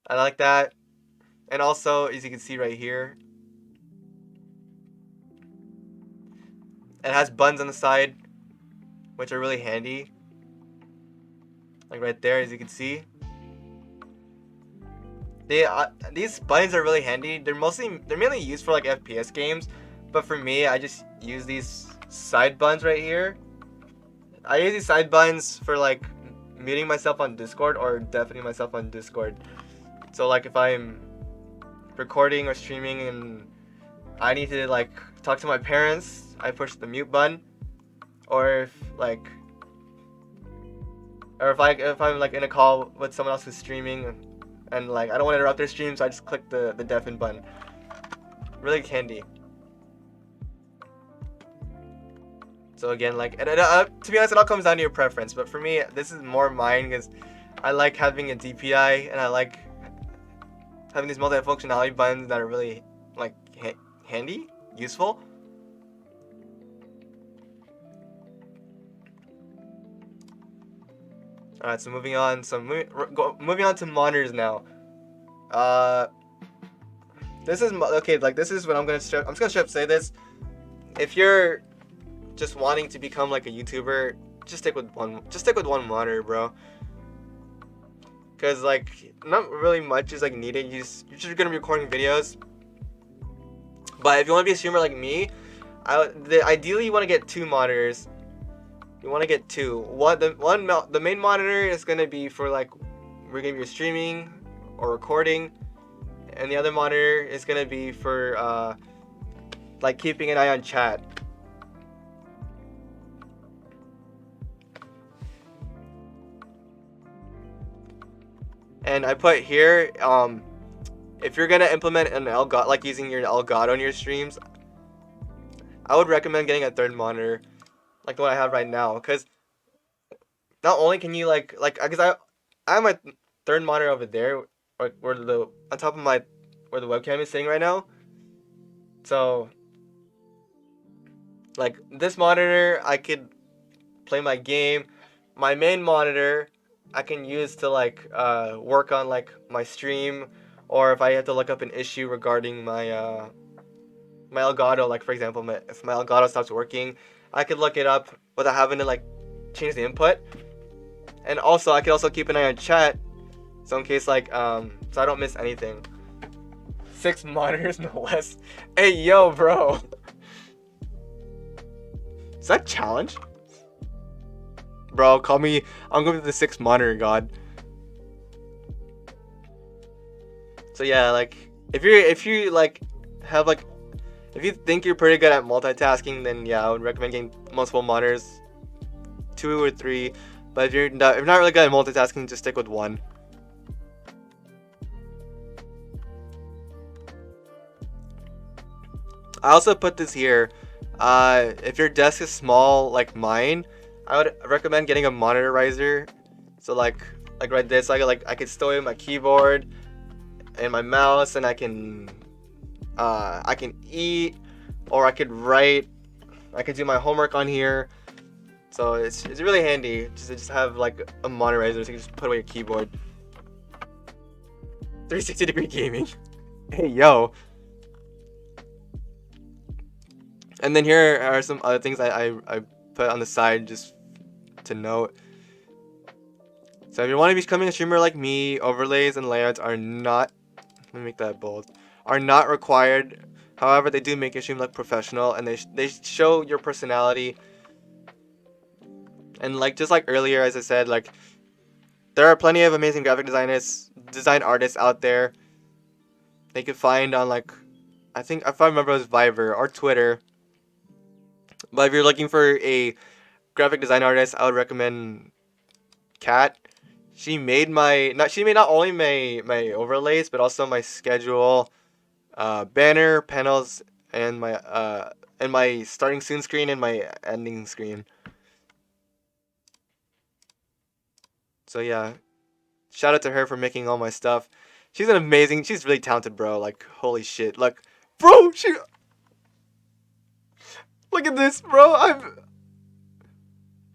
I like that. And also, as you can see right here, it has buttons on the side, which are really handy. Like right there, as you can see. These buttons are really handy. They're mainly used for like FPS games, but for me, I just use these side buttons right here. I use these side buttons for like muting myself on Discord or deafening myself on Discord. So like if I'm recording or streaming and I need to like talk to my parents, I push the mute button. Or if like, or if I'm like in a call with someone else who's streaming and like I don't want to interrupt their stream, so I just click the deafen button. Really handy. So again, like, to be honest, it all comes down to your preference. But for me, this is more mine because I like having a DPI and I like having these multi-functionality buttons that are really like handy, useful. All right, so moving on. So moving on to monitors now. This is okay. Like this is what I'm just gonna say this. If you're just wanting to become like a YouTuber, just stick with one monitor, bro. Cause like not really much is like needed. You're just gonna be recording videos. But if you want to be a streamer like me, ideally you want to get 2 monitors. You want to get 2. The main monitor is gonna be for like we're gonna be streaming or recording, and the other monitor is gonna be for like keeping an eye on chat. And I put here, if you're gonna implement an Elgato, like using your Elgato in your streams, I would recommend getting a 3rd monitor, like the one I have right now, because not only can you because I have my 3rd monitor over there, where on top of where the webcam is sitting right now. So like this monitor, I could play my game. My main monitor, I can use to like work on like my stream, or if I have to look up an issue regarding my my Elgato, like for example, if my Elgato stops working, I could look it up without having to like change the input. And also, I could also keep an eye on chat, so in case like so I don't miss anything. 6 monitors, no less. Hey yo, bro. Is that a challenge? Bro, call me. I'm going to the 6th monitor god. So yeah, like if you like have like if you think you're pretty good at multitasking, then yeah, I would recommend getting multiple monitors, 2 or 3. But if you're not really good at multitasking, just stick with 1. I also put this here. If your desk is small like mine, I would recommend getting a monitor riser. So like right there, so I could stow in my keyboard and my mouse, and I can eat, or I could write. I could do my homework on here. So it's really handy just have like a monitor riser, so you can just put away your keyboard. 360-degree gaming. Hey yo. And then here are some other things I put on the side just to note. So if you want to be becoming a streamer like me, overlays and layouts are not, let me make that bold, are not required. However, they do make your stream look professional, and they show your personality. And like just like earlier, as I said, like there are plenty of amazing graphic design artists out there. They could find on like, I think if I remember it was Viber or Twitter. But if you're looking for a graphic design artist, I would recommend Kat. She made not only my overlays, but also my schedule, banner, panels, and my starting soon screen and my ending screen. So yeah, shout out to her for making all my stuff. She's really talented, bro. Like holy shit, like, bro, look at this, bro.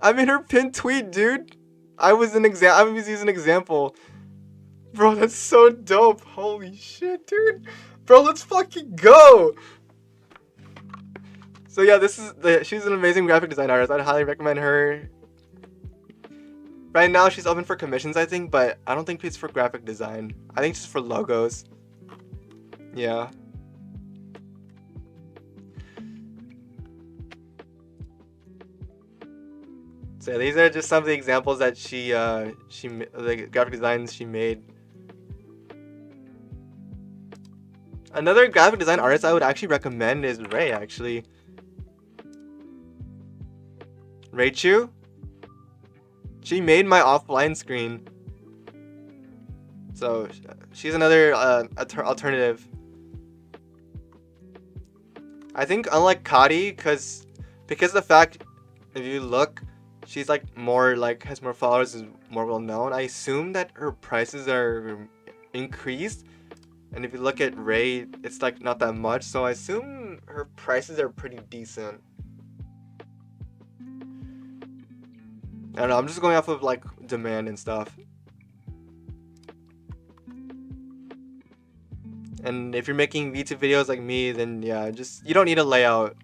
I'm in her pinned tweet, dude. I was using an example. Bro, that's so dope. Holy shit, dude. Bro, let's fucking go. So yeah, she's an amazing graphic design artist. I'd highly recommend her. Right now, she's open for commissions, I think, but I don't think it's for graphic design. I think it's just for logos. Yeah. So these are just some of the examples that the graphic designs she made. Another graphic design artist I would actually recommend is Ray. Actually, Raichu. She made my offline screen. So she's another alternative. I think unlike Kadi, because the fact, if you look, she's like more like has more followers, is more well known. I assume that her prices are increased, and if you look at Ray, it's like not that much. So I assume her prices are pretty decent. I don't know. I'm just going off of like demand and stuff. And if you're making VTuber videos like me, then yeah, you don't need a layout.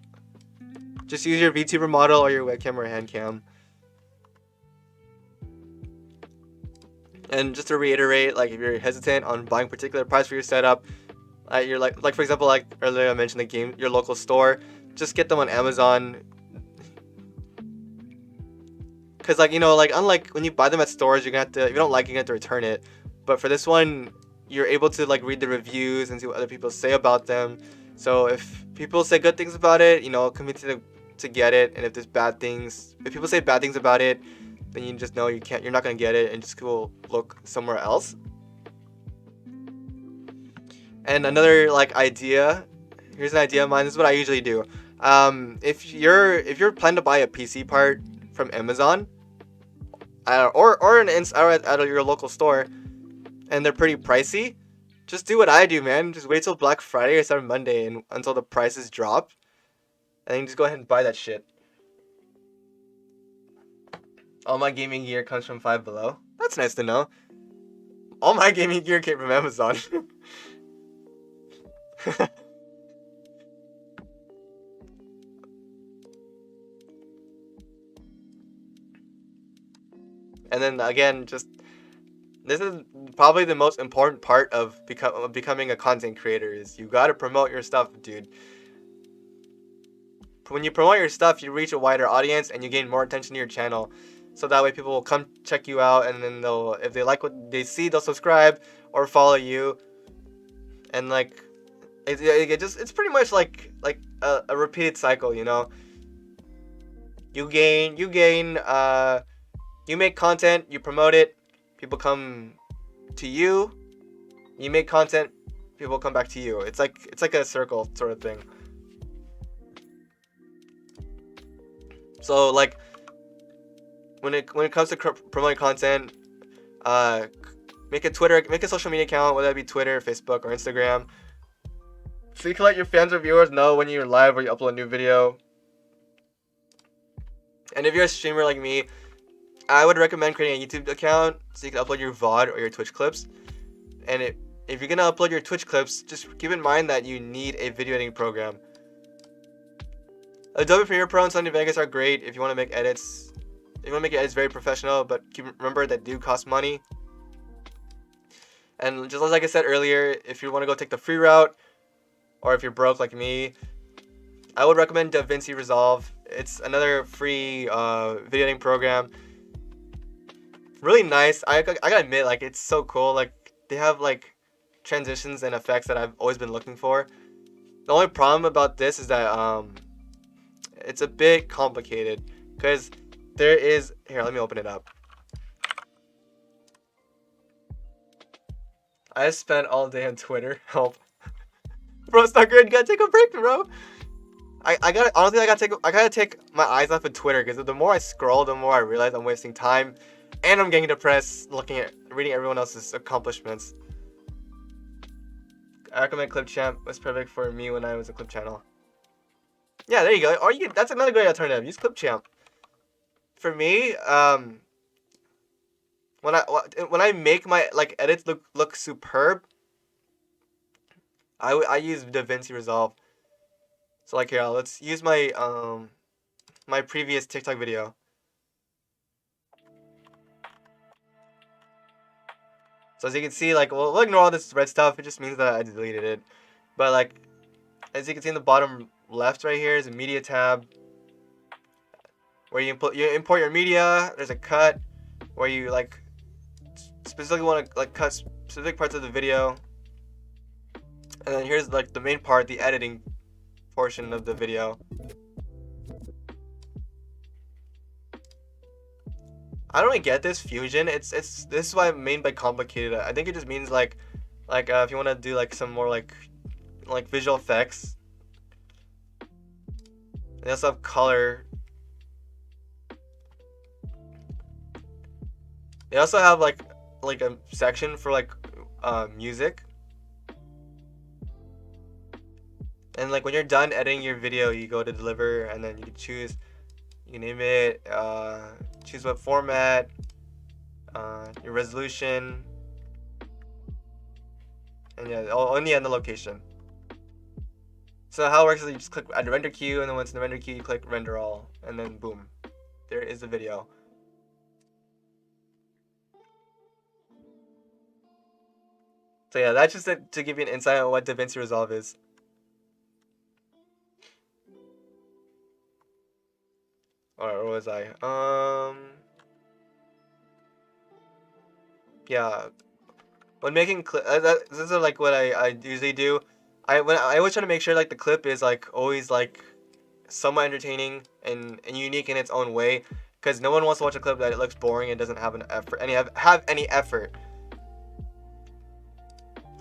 Just use your VTuber model or your webcam or hand cam. And just to reiterate, like if you're hesitant on buying a particular price for your setup, you're like for example, like earlier I mentioned your local store, just get them on Amazon. Cause like unlike when you buy them at stores, you're gonna have to, if you don't like it, you're gonna have to return it. But for this one, you're able to like read the reviews and see what other people say about them. So if people say good things about it, convince to get it. And if people say bad things about it, then you just know you're not gonna get it, and just go look somewhere else. And another idea, here's an idea of mine. This is what I usually do. If you're planning to buy a PC part from Amazon, or at your local store, and they're pretty pricey, just do what I do, man. Just wait till Black Friday or Cyber Monday and until the prices drop, and then just go ahead and buy that shit. All my gaming gear comes from Five Below. That's nice to know. All my gaming gear came from Amazon. And then again, this is probably the most important part of becoming a content creator, is you gotta promote your stuff, dude. When you promote your stuff, you reach a wider audience and you gain more attention to your channel. So that way people will come check you out, and then if they like what they see, they'll subscribe or follow you. And it's pretty much like a repeated cycle, You make content, you promote it, people come to you. You make content, people come back to you. It's like a circle sort of thing. So when it comes to promoting content, make a social media account, whether it be Twitter, Facebook, or Instagram, so you can let your fans or viewers know when you're live or you upload a new video. And if you're a streamer like me, I would recommend creating a YouTube account so you can upload your VOD or your Twitch clips. And if you're gonna upload your Twitch clips, just keep in mind that you need a video editing program. Adobe Premiere Pro and Sony Vegas are great if you want to make edits. If you want to make your edits very professional, but remember that do cost money. And just like I said earlier, if you want to go take the free route, or if you're broke like me, I would recommend DaVinci Resolve. It's another free video editing program. Really nice. I gotta admit, it's so cool. They have transitions and effects that I've always been looking for. The only problem about this is that it's a bit complicated, because there is, here, let me open it up. I spent all day on Twitter. Help. Bro, it's not good. You gotta take a break, bro. I gotta take my eyes off of Twitter, because the more I scroll, the more I realize I'm wasting time, and I'm getting depressed reading everyone else's accomplishments. I recommend Clipchamp. Was perfect for me when I was a clip channel. Yeah, there you go. Or that's another great alternative. Use Clipchamp. For me, when I make my edits look superb, I use DaVinci Resolve. So here, let's use my my previous TikTok video. So as you can see, we'll ignore all this red stuff. It just means that I deleted it. But as you can see in the bottom left right here is a media tab. And then you can see, we'll ignore all this red stuff. It just means that I deleted it. But as you can see in the bottom left right here is a media tab. And then you can see, we'll ignore all this red stuff. It just means that I deleted it. But as you can see in the bottom left right here is a media tab. where you import your media. There's a cut where you like specifically want to like cut specific parts of the video, and then here's like the main part, the editing portion of the video. I don't really get this fusion. This is why I mean by complicated. I think it just means like if you want to do like some more like visual effects. They also have color. They also have like a section for like music. And like when you're done editing your video, you go to deliver, and then you can choose, you can name it, choose what format, your resolution, and yeah, only and the location. So how it works is you just click add render queue, and then once in the render queue, you click render all, and then boom, there is the video. So yeah, that's just to give you an insight on what DaVinci Resolve is. Alright, where was I? Yeah. When making this is like what I usually do. I always try to make sure like the clip is like always like somewhat entertaining and unique in its own way, because no one wants to watch a clip that it looks boring and doesn't have an effort, have any effort.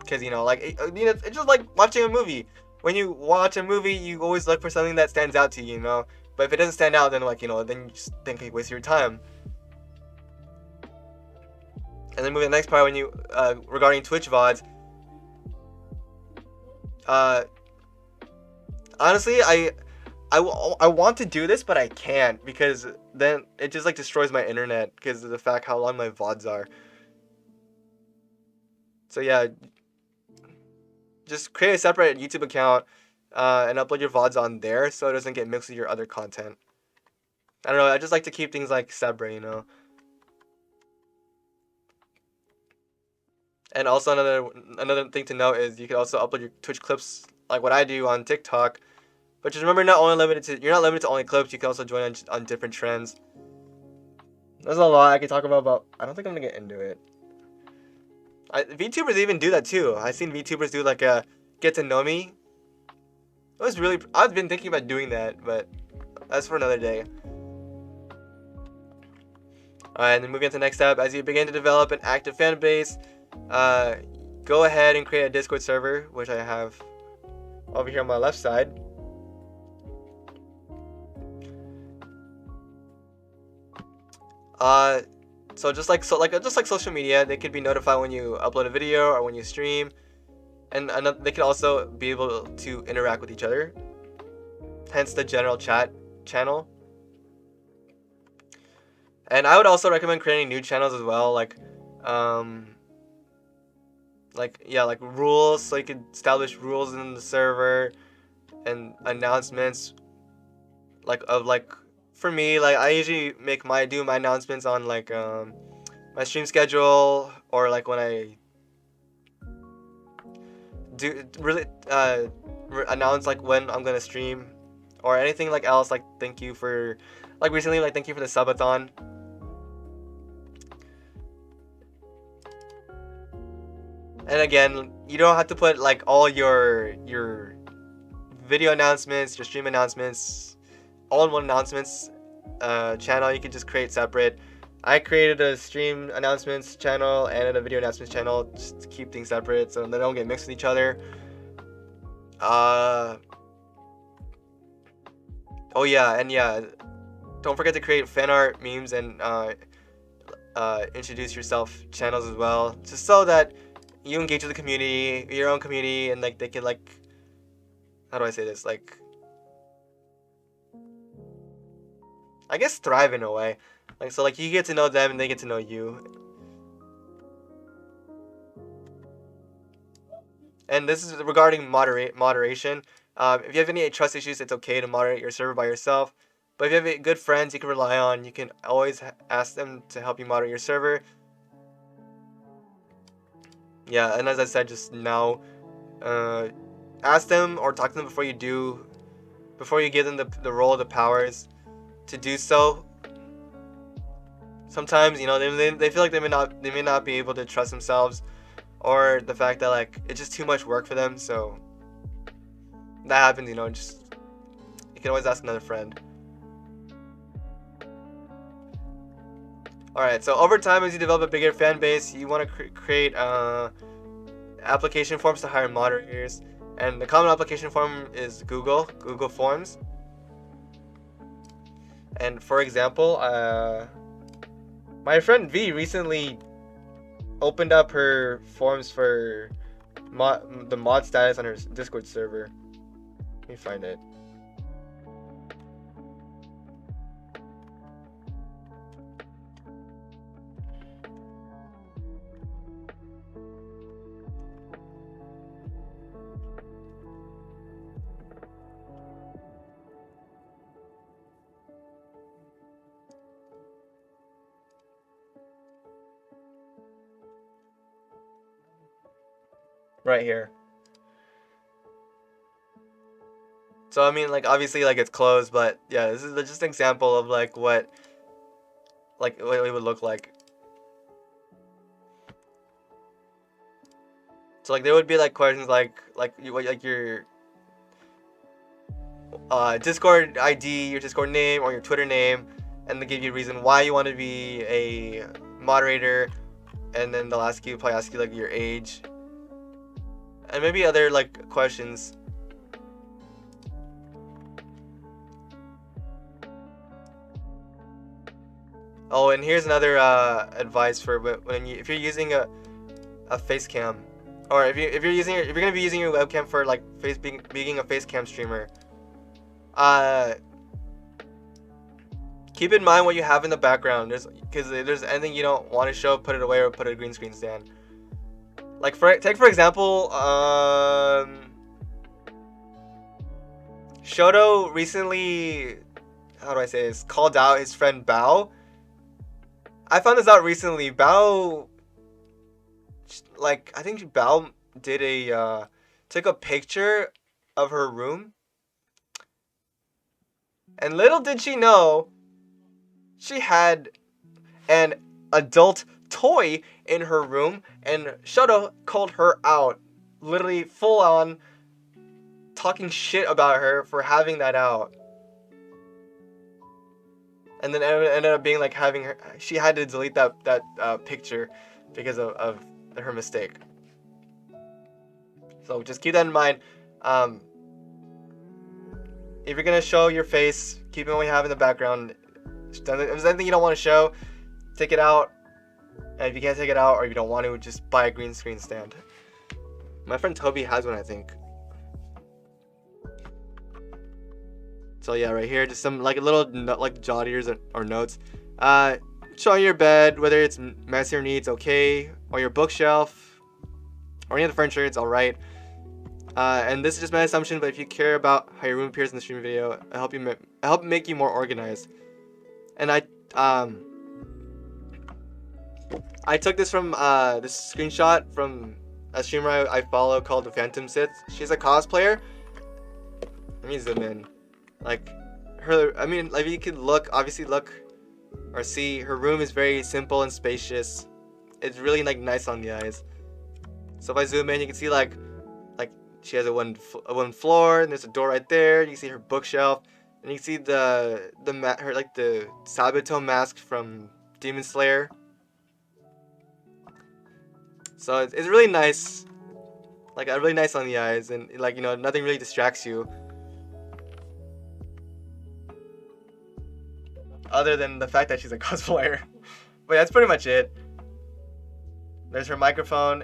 Because like it's just like watching a movie. When you watch a movie, you always look for something that stands out to you, But if it doesn't stand out, then then you just think you waste your time. And then moving to the next part, when you regarding Twitch VODs. Honestly, I want to do this, but I can't, because then it just like destroys my internet because of the fact how long my VODs are. So yeah, just create a separate YouTube account and upload your VODs on there so it doesn't get mixed with your other content. I don't know, I just like to keep things like separate, And also another thing to note is you can also upload your Twitch clips like what I do on TikTok. But just remember, you're not limited to only clips. You can also join on different trends. There's a lot I can talk about, but I don't think I'm gonna get into it. VTubers even do that too. I've seen VTubers do like a get to know me. I've been thinking about doing that, but that's for another day. Alright, and then moving on to the next step, as you begin to develop an active fan base, go ahead and create a Discord server, which I have over here on my left side. So just like social media, they could be notified when you upload a video or when you stream, and they can also be able to interact with each other. Hence the general chat channel. And I would also recommend creating new channels as well, like rules, so you could establish rules in the server and announcements. For me, like I usually do my announcements on like my stream schedule, or like when I do really announce like when I'm gonna stream, or anything like else, like thank you for the subathon. And again, you don't have to put like all your video announcements, your stream announcements, all in one announcements channel. You can just create separate. I created a stream announcements channel and a video announcements channel just to keep things separate so they don't get mixed with each other. Oh yeah, and yeah, don't forget to create fan art, memes, and introduce yourself channels as well, just so that you engage with the community, your own community, and like they can like, how do I say this, like, I guess thrive in a way. Like, so like you get to know them and they get to know you. And this is regarding moderation. If you have any trust issues, it's okay to moderate your server by yourself. But if you have good friends you can rely on, you can always ask them to help you moderate your server. Yeah, and as I said just now, ask them or talk to them before you give them the role, the powers. to do so. Sometimes, you know, they feel like they may not be able to trust themselves, or the fact that like it's just too much work for them. So that happens, you know. Just you can always ask another friend. All right. So over time, as you develop a bigger fan base, you want to create application forms to hire moderators, and the common application form is Google Forms. And for example, my friend V recently opened up her forms for the mod status on her Discord server. Let me find it. Right here. So I mean, like obviously, like it's closed, but yeah, this is just an example of like what it would look like. So like there would be like questions like your Discord ID, your Discord name, or your Twitter name, and they give you a reason why you want to be a moderator, and then they'll probably ask you like your age, and maybe other like questions. Oh, and here's another advice for if you're using a face cam, or if you're gonna be using your webcam for like being a face cam streamer. Keep in mind what you have in the background. Because if there's anything you don't want to show, put it away or put a green screen stand. Like take for example, Shoto recently, how do I say this, called out his friend Bao. I found this out recently. Bao, like I think Bao did took a picture of her room, and little did she know, she had an adult toy in her room, and Shoto called her out, literally full on talking shit about her for having that out. And then it ended up being like she had to delete that picture because of her mistake. So just keep that in mind. If you're gonna show your face, keep it what you have in the background. If there's anything you don't want to show, take it out. And if you can't take it out, or if you don't want to, just buy a green screen stand. My friend Toby has one, I think. So yeah, right here, just some like a little like jotters or notes. Showing your bed, whether it's messy or neat, okay, or your bookshelf, or any of the furniture, it's all right. And this is just my assumption, but if you care about how your room appears in the stream video, I help make you more organized. And I took this from this screenshot from a streamer I follow called the Phantom Sith. She's a cosplayer. Let me zoom in. Like her, I mean, like you could obviously look or see her room is very simple and spacious. It's really like nice on the eyes. So if I zoom in, you can see like she has a one floor, and there's a door right there. You can see her bookshelf, and you can see the Sabato mask from Demon Slayer. So it's really nice, like really nice on the eyes, and like, you know, nothing really distracts you other than the fact that she's a cosplayer. But that's pretty much it. There's her microphone,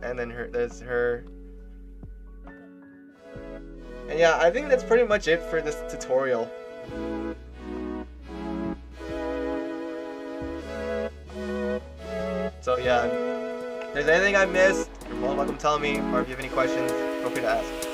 and then there's her. And yeah, I think that's pretty much it for this tutorial. So yeah, if there's anything I missed, you're more than welcome to tell me, or if you have any questions, feel free to ask.